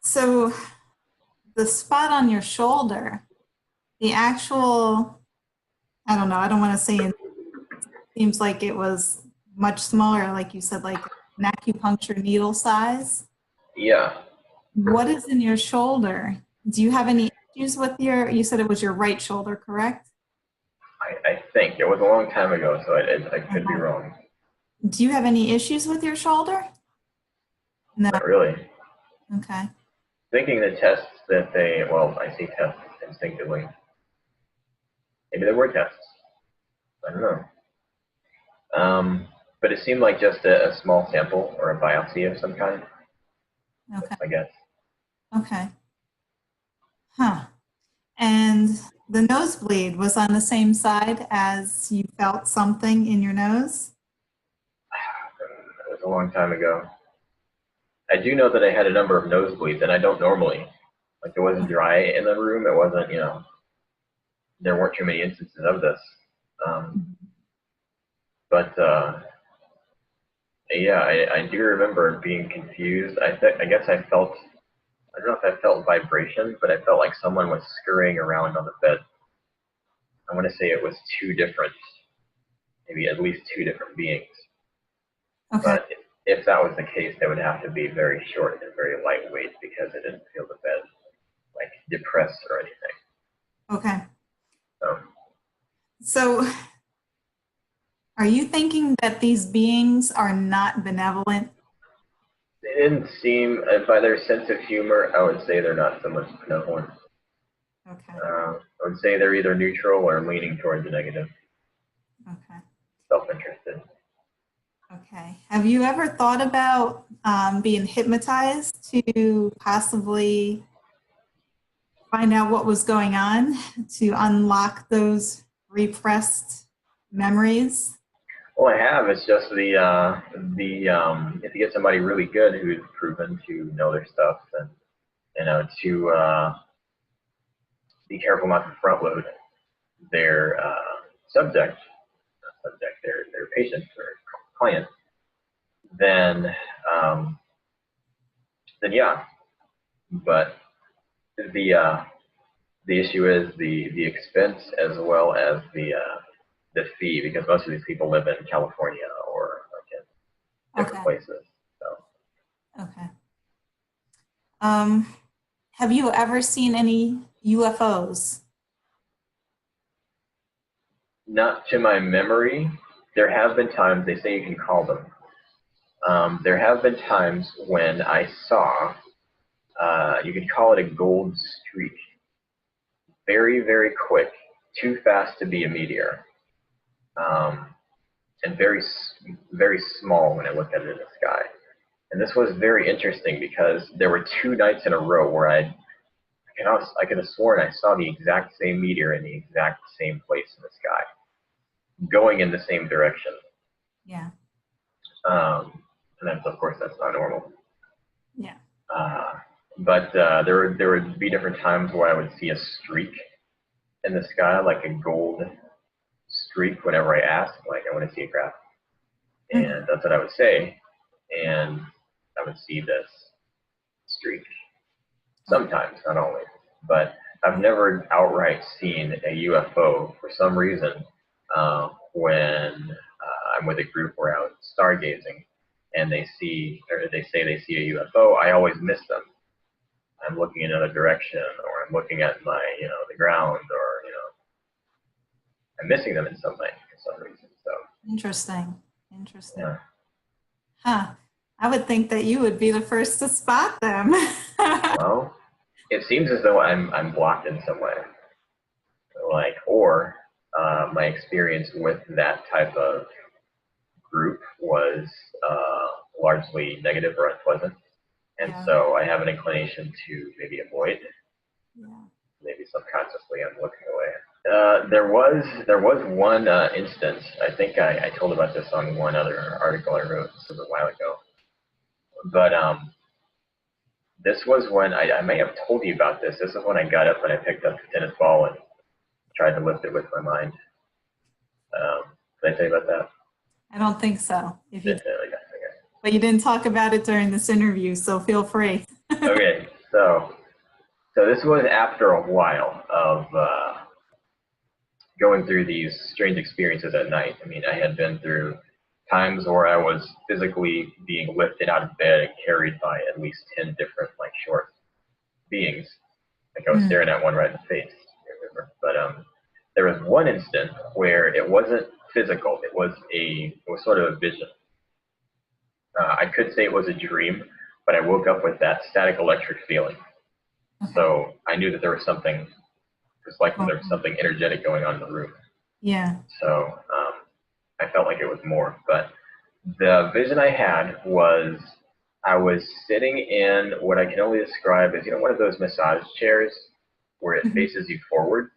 So the spot on your shoulder, the actual, I don't know, I don't want to say it seems like it was much smaller, like you said, like an acupuncture needle size. Yeah. What is in your shoulder? Do you have any issues with you said it was your right shoulder, correct? I think. It was a long time ago, so I could be wrong. Do you have any issues with your shoulder? No. Not really. Okay. Thinking the tests that I see tests instinctively. Maybe there were tests. I don't know. But it seemed like just a small sample or a biopsy of some kind. Okay. I guess. Okay. Huh. And the nosebleed was on the same side as you felt something in your nose? It was a long time ago. I do know that I had a number of nosebleeds, and I don't normally. Like, it wasn't dry in the room. It wasn't, there weren't too many instances of this. But yeah, I do remember being confused. I guess I felt, I don't know if I felt vibration, but I felt like someone was scurrying around on the bed. I want to say it was maybe at least two different beings. Okay. But if that was the case, they would have to be very short and very lightweight because I didn't feel the bed like depressed or anything. Okay. So So are you thinking that these beings are not benevolent? they didn't seem, by their sense of humor, I would say they're not so much benevolent. Okay. I would say they're either neutral or leaning towards the negative. Okay. Self-interested. Okay. Have you ever thought about being hypnotized to possibly find out what was going on, to unlock those repressed memories? Well, I have. It's just if you get somebody really good who's proven to know their stuff, and to be careful not to front load their their patient or client, then yeah. But the issue is the expense as well as the fee, because most of these people live in California or like in different places. So Okay. Have you ever seen any UFOs? not to my memory. There have been times they say you can call them. There have been times when I saw, you could call it a gold streak, very, very quick, too fast to be a meteor, and very, very small when I looked at it in the sky. And this was very interesting because there were 2 nights in a row where I could have sworn I saw the exact same meteor in the exact same place in the sky, going in the same direction. Yeah. And that's, of course, that's not normal. Yeah. But there would be different times where I would see a streak in the sky, like a gold streak, whenever I asked, like I want to see a graph. And that's what I would say. And I would see this streak sometimes, not always. But I've never outright seen a UFO for some reason when I'm with a group where out stargazing and they say they see a UFO. I always miss them. I'm looking in another direction, or I'm looking at my, the ground, or, I'm missing them in some way for some reason. So Interesting. yeah. Huh. I would think that you would be the first to spot them. Well, it seems as though I'm blocked in some way, or my experience with that type of group was largely negative or unpleasant, and so I have an inclination to maybe avoid. Yeah. Maybe subconsciously I'm looking away. There was one instance. I think I told about this on one other article I wrote. This was a while ago, but this was when I may have told you about this. This is when I got up and I picked up the tennis ball and tried to lift it with my mind. Did I tell you about that? I don't think so. If you, okay. But you didn't talk about it during this interview, so feel free. Okay, so this was after a while of going through these strange experiences at night. I mean, I had been through times where I was physically being lifted out of bed and carried by at least 10 different, short beings. Like I was staring at one right in the face. I remember. But there was one instant where it wasn't physical. It was sort of a vision. I could say it was a dream, but I woke up with that static electric feeling. Okay. So I knew that there was something, just like there was something energetic going on in the room. Yeah. So I felt like it was more. But the vision I had was I was sitting in what I can only describe as, one of those massage chairs where it faces you forward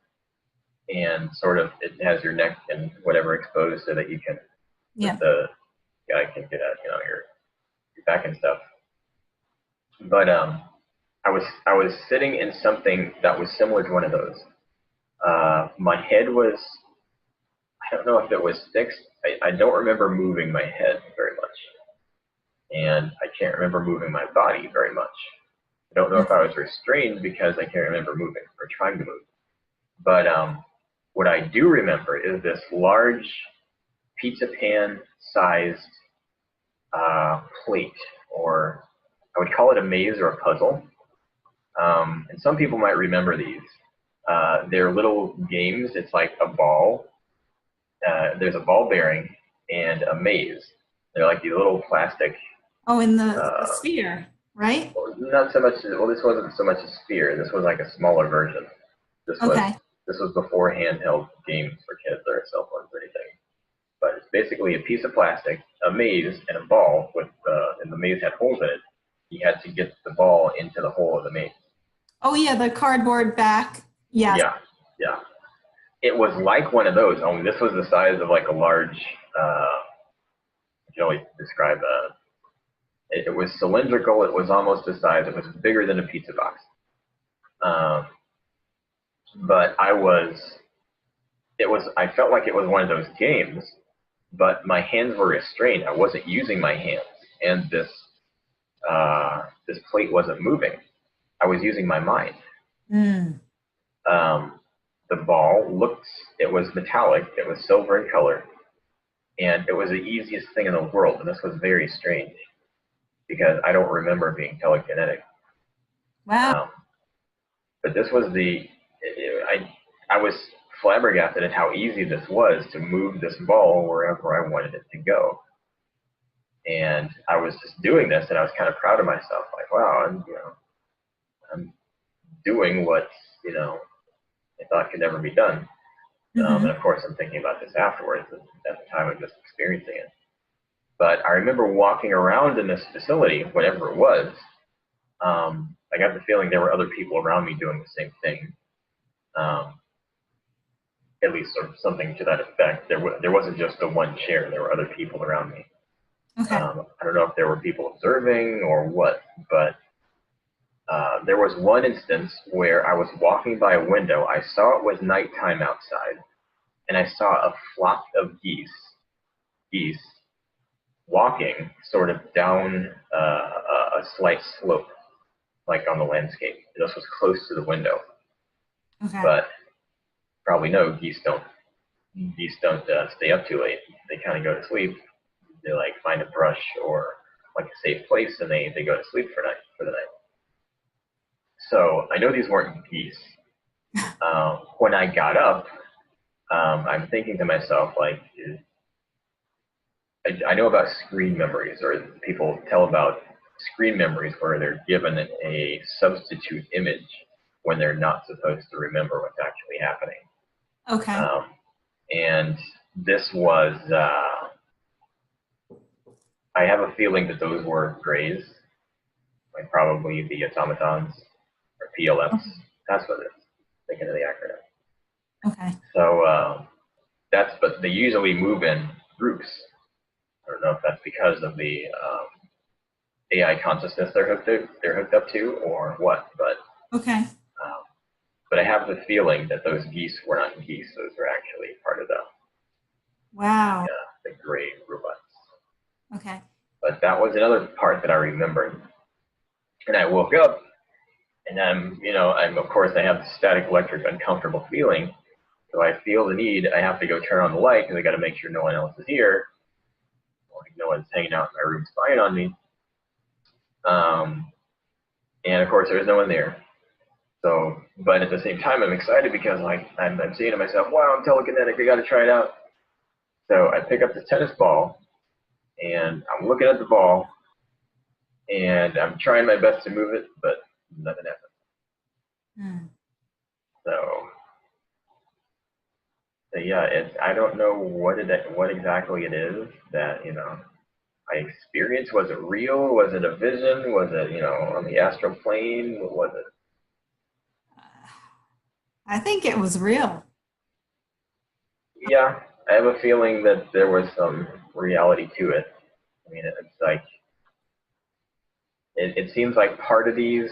and sort of it has your neck and whatever exposed so that you can, I can get at, your back and stuff. But I was sitting in something that was similar to one of those. My head was, I don't know if it was fixed. I don't remember moving my head very much. And I can't remember moving my body very much. I don't know if I was restrained because I can't remember moving or trying to move. But what I do remember is this large pizza pan sized plate, or I would call it a maze or a puzzle. And some people might remember these. They're little games. It's like a ball. There's a ball bearing and a maze. They're like these little plastic. Oh, in the sphere, right? Not so much. Well, this wasn't so much a sphere. This was like a smaller version. This was before handheld games for kids or cell phones or anything. But it's basically a piece of plastic, a maze, and a ball with and the maze had holes in it. You had to get the ball into the hole of the maze. Oh yeah, the cardboard back. Yeah. Yeah. It was like one of those. Only this was the size of like a large. I can only describe. It was cylindrical. It was almost the size. It was bigger than a pizza box. But I felt like it was one of those games, but my hands were restrained. I wasn't using my hands, and this plate wasn't moving. I was using my mind. Mm. The ball looked, it was metallic, it was silver in color, and it was the easiest thing in the world. And this was very strange because I don't remember being telekinetic. Wow. Um, but this was I was flabbergasted at how easy this was to move this ball wherever I wanted it to go. And I was just doing this, and I was kind of proud of myself. Like, wow, I'm doing what I thought could never be done. And Mm-hmm. of course, I'm thinking about this afterwards. At the time, I'm just experiencing it. But I remember walking around in this facility, whatever it was. I got the feeling there were other people around me doing the same thing. Um, at least sort of something to that effect. There wasn't just the one chair. There were other people around me. Okay. I don't know if there were people observing or what, but there was one instance where I was walking by a window. I saw it was nighttime outside, and I saw a flock of geese walking sort of down a slight slope, like on the landscape. This was close to the window, Okay. but probably no, geese don't stay up too late. They kind of go to sleep. They like find a brush or like a safe place, and they go to sleep for the night. So I know these weren't geese. When I got up, I'm thinking to myself, like, I know about screen memories, or people tell about screen memories where they're given a substitute image when they're not supposed to remember what's actually happening. Okay. And this was, I have a feeling that those were grays, like probably the automatons or PLFs. That's what it is. Thinking of the acronym. Okay. So but they usually move in groups. I don't know if that's because of the AI consciousness they're hooked up to, or what. Okay. But I have the feeling that those geese were not geese; those were actually part of Wow. the gray robots. Okay. But that was another part that I remembered. And I woke up, and I'm of course I have the static electric uncomfortable feeling. So I feel the need. I have to go turn on the light because I got to make sure no one else is here. Like no one's hanging out in my room spying on me. And of course, there's no one there. So, but at the same time, I'm excited because like I'm saying to myself, "Wow, I'm telekinetic. I got to try it out." So I pick up the tennis ball, and I'm looking at the ball, and I'm trying my best to move it, but nothing happens. Mm. So yeah, I don't know what exactly it is that I experienced. Was it real? Was it a vision? Was it on the astral plane? What was it? I think it was real. Yeah, I have a feeling that there was some reality to it. I mean, it's like it seems like part of these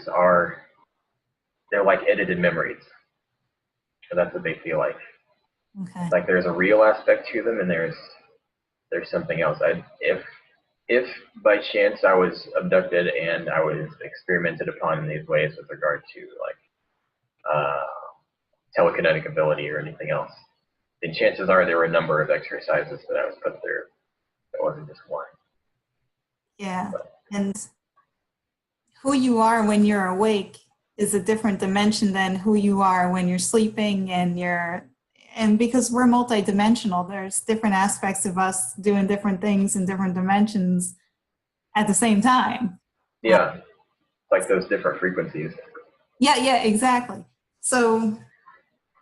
they're like edited memories. So that's what they feel like. Okay. Like there's a real aspect to them, and there's something else. If by chance I was abducted and I was experimented upon in these ways with regard to like telekinetic ability or anything else, then chances are there were a number of exercises that I was put through. It wasn't just one. Yeah. And who you are when you're awake is a different dimension than who you are when you're sleeping, and because we're multidimensional, there's different aspects of us doing different things in different dimensions at the same time. Yeah, like those different frequencies. Yeah, exactly. So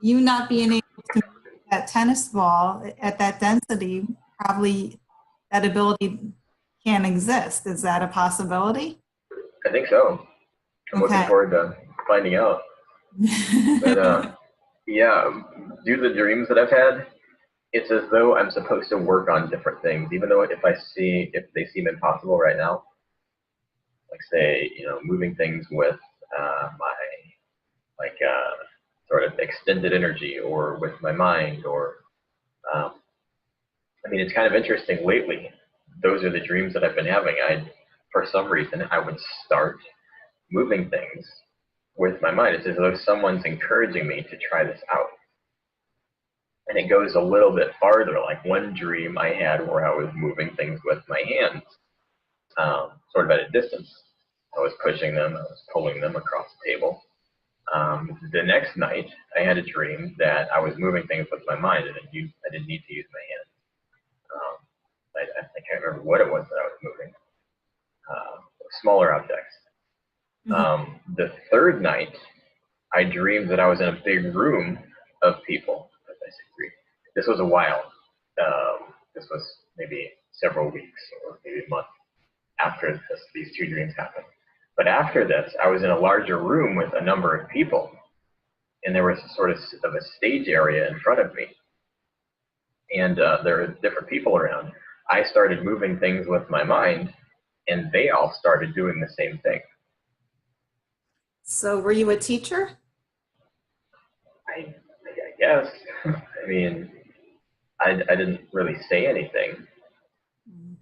you not being able to move that tennis ball at that density, probably that ability can't exist. Is that a possibility? I think so. I'm looking Okay. forward to finding out. But yeah, due to the dreams that I've had, it's as though I'm supposed to work on different things, even though if they seem impossible right now, like say moving things with my like sort of extended energy or with my mind or um, I mean it's kind of interesting lately. Those are the dreams that I've been having. For some reason I would start moving things with my mind. It's as though someone's encouraging me to try this out. And it goes a little bit farther. Like one dream I had where I was moving things with my hands, sort of at a distance. I was pushing them, I was pulling them across the table. The next night, I had a dream that I was moving things with my mind, and I didn't need to use my hands. I can't remember what it was that I was moving. Smaller objects. The third night, I dreamed that I was in a big room of people. As I say, dream. This was a while. This was maybe several weeks or maybe a month after these two dreams happened. But after this, I was in a larger room with a number of people, and there was sort of a stage area in front of me, and there were different people around. I started moving things with my mind, and they all started doing the same thing. So were you a teacher? I guess. I mean, I didn't really say anything,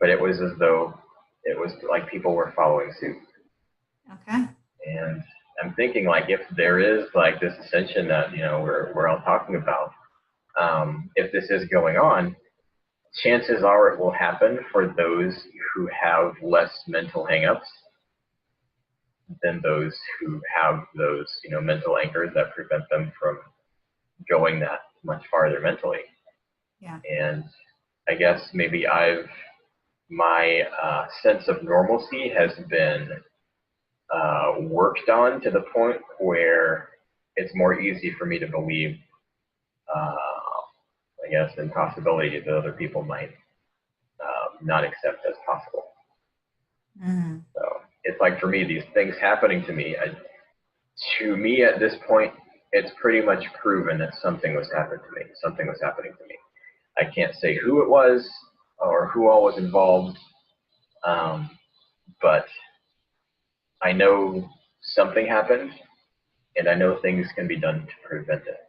but it was as though it was like people were following suit. Okay. And I'm thinking, like, if there is like this ascension that we're all talking about, if this is going on, chances are it will happen for those who have less mental hangups than those who have those mental anchors that prevent them from going that much farther mentally. Yeah. And I guess maybe my sense of normalcy has been worked on to the point where it's more easy for me to believe, I guess, in possibilities that other people might not accept as possible. So it's like, for me, these things happening to me, at this point, it's pretty much proven that something was happening to me. Something was happening to me. I can't say who it was or who all was involved, but I know something happened, and I know things can be done to prevent it.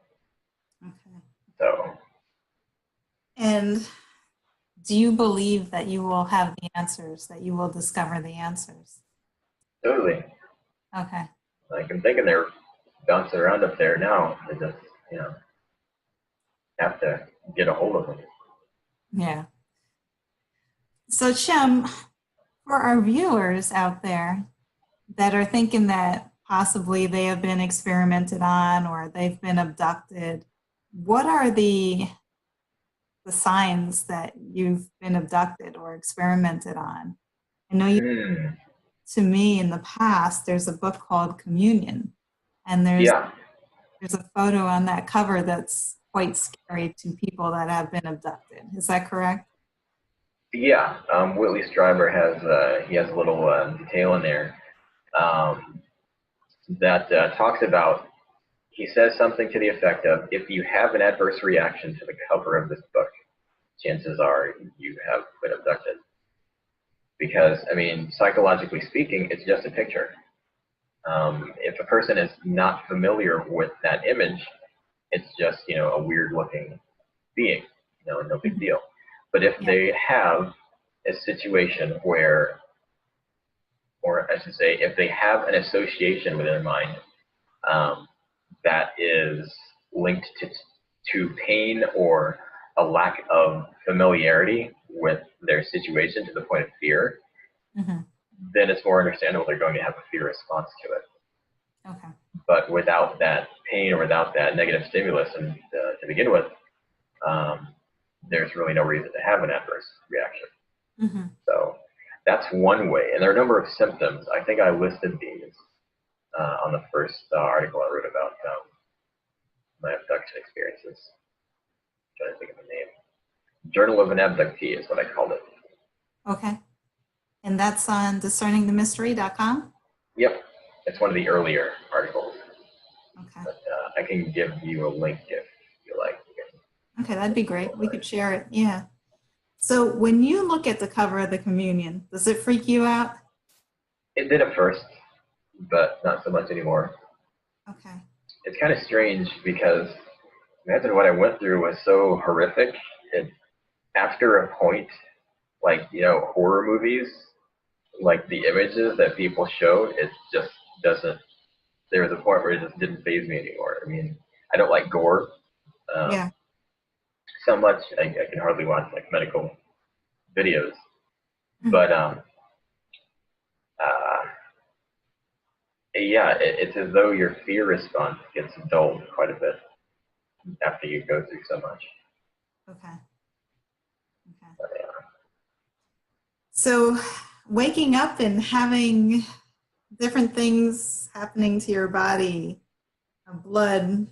Okay. So. And do you believe that you will have the answers, that you will discover the answers? Totally. Okay. Like, I'm thinking they're bouncing around up there now. I just, have to get a hold of them. Yeah. So, Shem, for our viewers out there that are thinking that possibly they have been experimented on or they've been abducted, what are the signs that you've been abducted or experimented on? I know to me in the past, there's a book called Communion, and there's a photo on that cover that's quite scary to people that have been abducted. Is that correct? Yeah, Whitley Strieber has he has a little detail in there that talks about. He says something to the effect of, if you have an adverse reaction to the cover of this book, chances are you have been abducted. Because, I mean, psychologically speaking, it's just a picture. If a person is not familiar with that image, it's just, a weird-looking being, no big deal. But if they have a situation where, or I should say, if they have an association within their mind that is linked to pain or a lack of familiarity with their situation to the point of fear, then it's more understandable they're going to have a fear response to it. Okay. But without that pain or without that negative stimulus and to begin with, there's really no reason to have an adverse reaction. So that's one way. And there are a number of symptoms. I think I listed these on the first article I wrote about my abduction experiences. I'm trying to think of the name. Journal of an Abductee is what I called it. Okay. And that's on discerningthemystery.com? Yep. It's one of the earlier articles. Okay. But I can give you a link if you like. Okay, that'd be great. We could share it. Yeah. So when you look at the cover of the Communion, does it freak you out? It did at first, but not so much anymore. Okay. It's kind of strange because imagine what I went through was so horrific. After a point, like, horror movies, like the images that people show, it just doesn't there was a point where it just didn't faze me anymore. I mean, I don't like gore Yeah. so much. I can hardly watch like medical videos, but yeah, it's as though your fear response gets dulled quite a bit after you go through so much. Okay. Okay. But, yeah. So waking up and having different things happening to your body, blood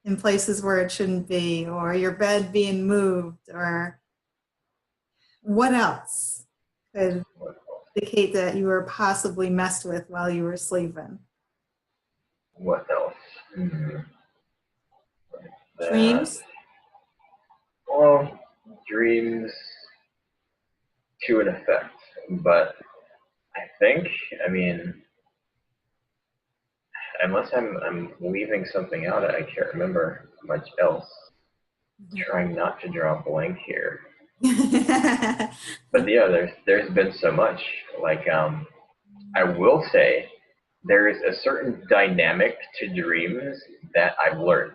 in places where it shouldn't be, or your bed being moved, or what else could indicate that you were possibly messed with while you were sleeping? What else? Hmm. Dreams? Well, dreams to an effect, but I mean, unless I'm leaving something out, I can't remember much else. Trying not to draw a blank here. But yeah, there's been so much. Like I will say there is a certain dynamic to dreams that I've learned.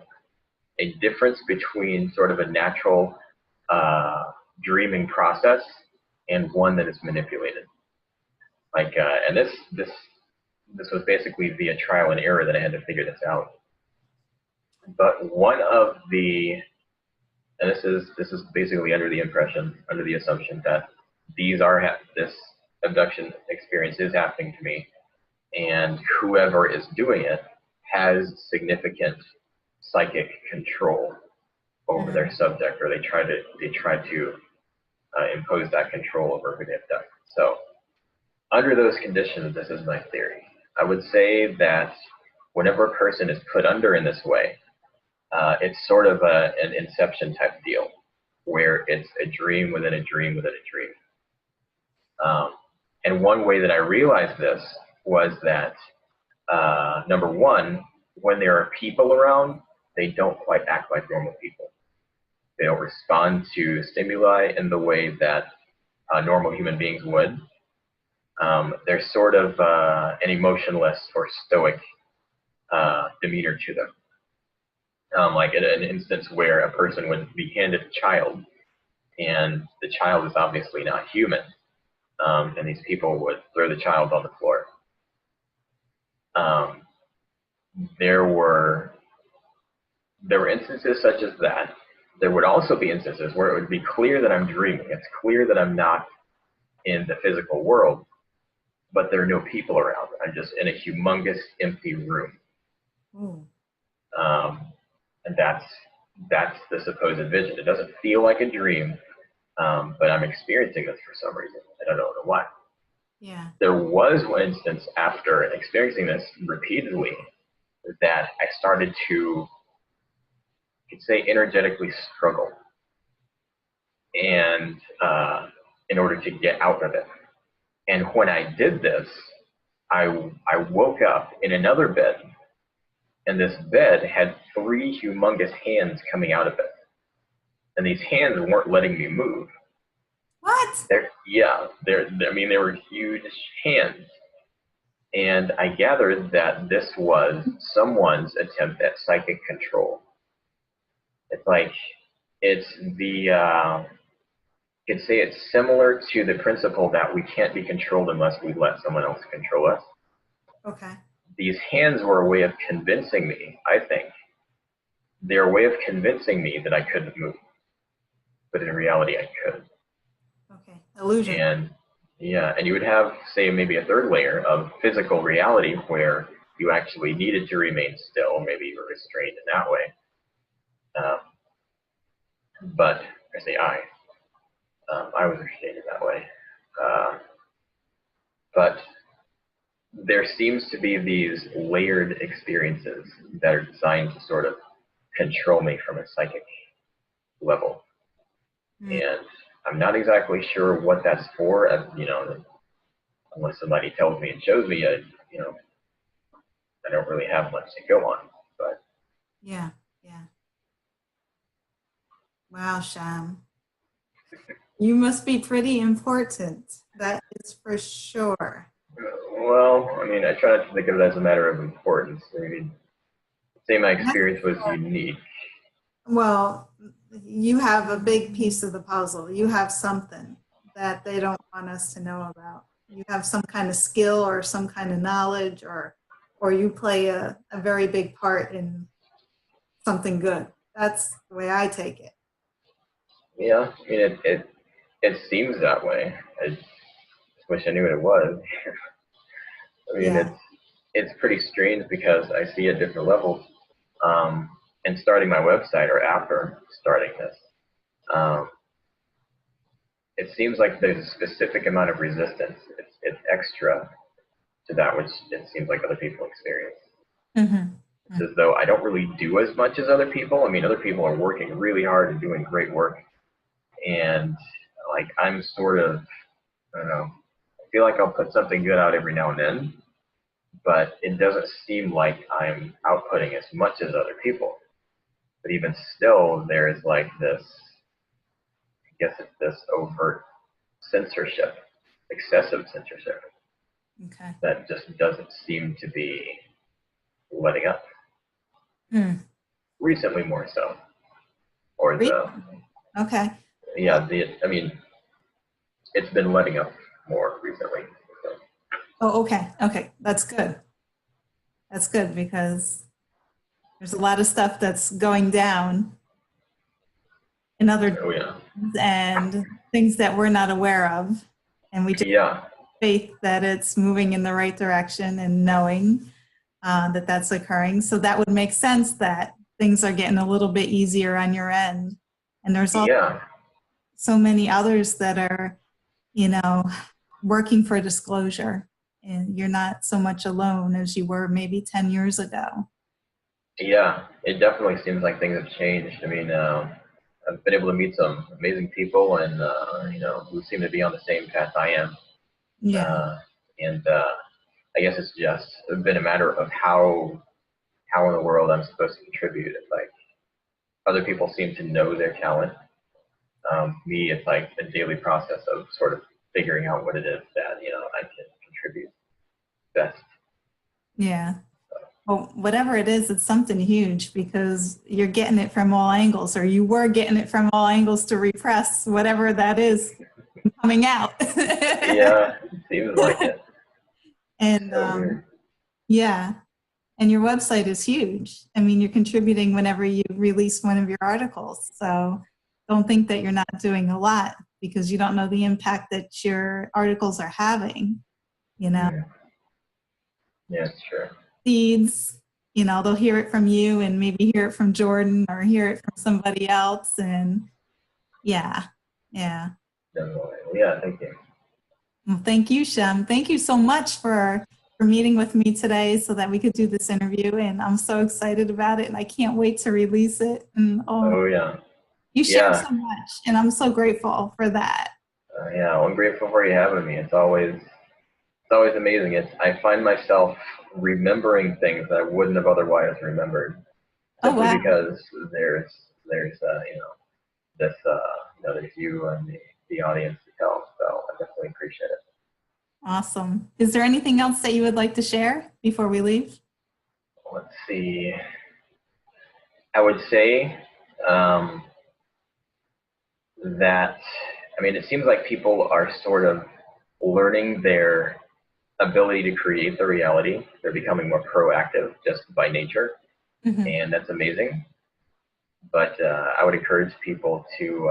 A difference between sort of a natural dreaming process and one that is manipulated. Like and this was basically via trial and error that I had to figure this out. But one of the, and this is basically under the assumption that this abduction experience is happening to me, and whoever is doing it has significant psychic control over their subject, or they try to impose that control over who they abduct. So under those conditions, this is my theory. I would say that whenever a person is put under in this way, it's sort of an inception type deal, where it's a dream within a dream within a dream. And one way that I realized this was that, number one, when there are people around, they don't quite act like normal people. They don't respond to stimuli in the way that normal human beings would. There's sort of an emotionless or stoic demeanor to them. Like in an instance where a person would be handed a child, and the child is obviously not human, and these people would throw the child on the floor. There were instances such as that. There would also be instances where it would be clear that I'm dreaming. It's clear that I'm not in the physical world, but there are no people around. I'm just in a humongous empty room. And that's the supposed vision. It doesn't feel like a dream, but I'm experiencing this for some reason. I don't know why. Yeah. There was one instance after experiencing this repeatedly that I started to, you could say, energetically struggle, and in order to get out of it. And when I did this, I woke up in another bed, and this bed had 3 humongous hands coming out of it. And these hands weren't letting me move. What? They were huge hands. And I gathered that this was someone's attempt at psychic control. It's like, it's the, you could say it's similar to the principle that we can't be controlled unless we let someone else control us. Okay. These hands were a way of convincing me, I think. They're a way of convincing me that I couldn't move. But in reality, I could. Okay. Illusion. And you would have, say, maybe a third layer of physical reality where you actually needed to remain still. Maybe you were restrained in that way. But I was restrained in that way. But there seems to be these layered experiences that are designed to sort of control me from a psychic level. And I'm not exactly sure what that's for, unless somebody tells me and shows me, I don't really have much to go on. But yeah. Wow, Shem. You must be pretty important. That is for sure. Well, I mean, I try not to think of it as a matter of importance. I mean, say my experience was unique. Well, you have a big piece of the puzzle. You have something that they don't want us to know about. You have some kind of skill or some kind of knowledge, or you play a very big part in something good. That's the way I take it. Yeah, I mean, it seems that way. I just wish I knew what it was. I mean, Yeah. it's pretty strange because I see at different levels, and starting my website or after starting this, um, it seems like there's a specific amount of resistance. It's extra to that which it seems like other people experience. Mm-hmm. It's as though I don't really do as much as other people. I mean, other people are working really hard and doing great work, and like I'm sort of, I don't know, I feel like I'll put something good out every now and then, but it doesn't seem like I'm outputting as much as other people. But even still, there is like this, I guess it's this overt censorship, excessive censorship, Okay. that just doesn't seem to be letting up. Hmm. Recently, more so, or Okay. I mean, it's been letting up more recently. So. Oh, okay. Okay. That's good. That's good because there's a lot of stuff that's going down in other Oh yeah. and things that we're not aware of. And we just Yeah. have faith that it's moving in the right direction and knowing that that's occurring. So that would make sense that things are getting a little bit easier on your end. And there's also Yeah. so many others that are, working for disclosure. And you're not so much alone as you were maybe 10 years ago. Yeah. It definitely seems like things have changed. I mean, I've been able to meet some amazing people, and who seem to be on the same path I am. Yeah. Uh, and I guess it's just been a matter of how in the world I'm supposed to contribute. It's like other people seem to know their talent. Me, it's like a daily process of sort of figuring out what it is that I can contribute best. Yeah. Well, whatever it is, it's something huge because you're getting it from all angles, or you were getting it from all angles to repress whatever that is coming out. Yeah, it seems like it. And So weird. yeah, and your website is huge. I mean, you're contributing whenever you release one of your articles. So don't think that you're not doing a lot because you don't know the impact that your articles are having. Yeah, yeah, it's true. Seeds, they'll hear it from you and maybe hear it from Jordan or hear it from somebody else. And yeah. Definitely. Yeah, thank you. Well, thank you, Shem. Thank you so much for meeting with me today so that we could do this interview. And I'm so excited about it and I can't wait to release it. And Oh yeah. you shared Yeah. so much and I'm so grateful for that. Yeah, well, I'm grateful for you having me. It's always amazing. I find myself remembering things that I wouldn't have otherwise remembered, Oh, simply wow. because there's this there's you and the audience to tell. So I definitely appreciate it. Awesome. Is there anything else that you would like to share before we leave? Let's see. I would say that, I mean, it seems like people are sort of learning their ability to create the reality. They're becoming more proactive just by nature, Mm-hmm. and that's amazing. But I would encourage people to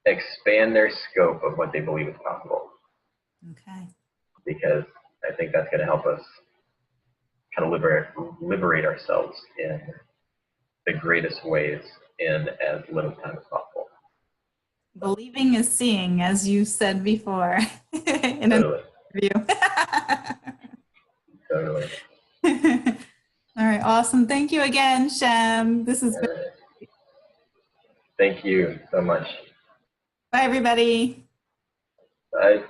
expand their scope of what they believe is possible. Okay. Because I think that's going to help us kind of liberate ourselves in the greatest ways in as little time as possible. Believing is seeing, as you said before in an interview. Totally. All right, awesome. Thank you again, Shem. This has been Right. Thank you so much. Bye, everybody. Bye.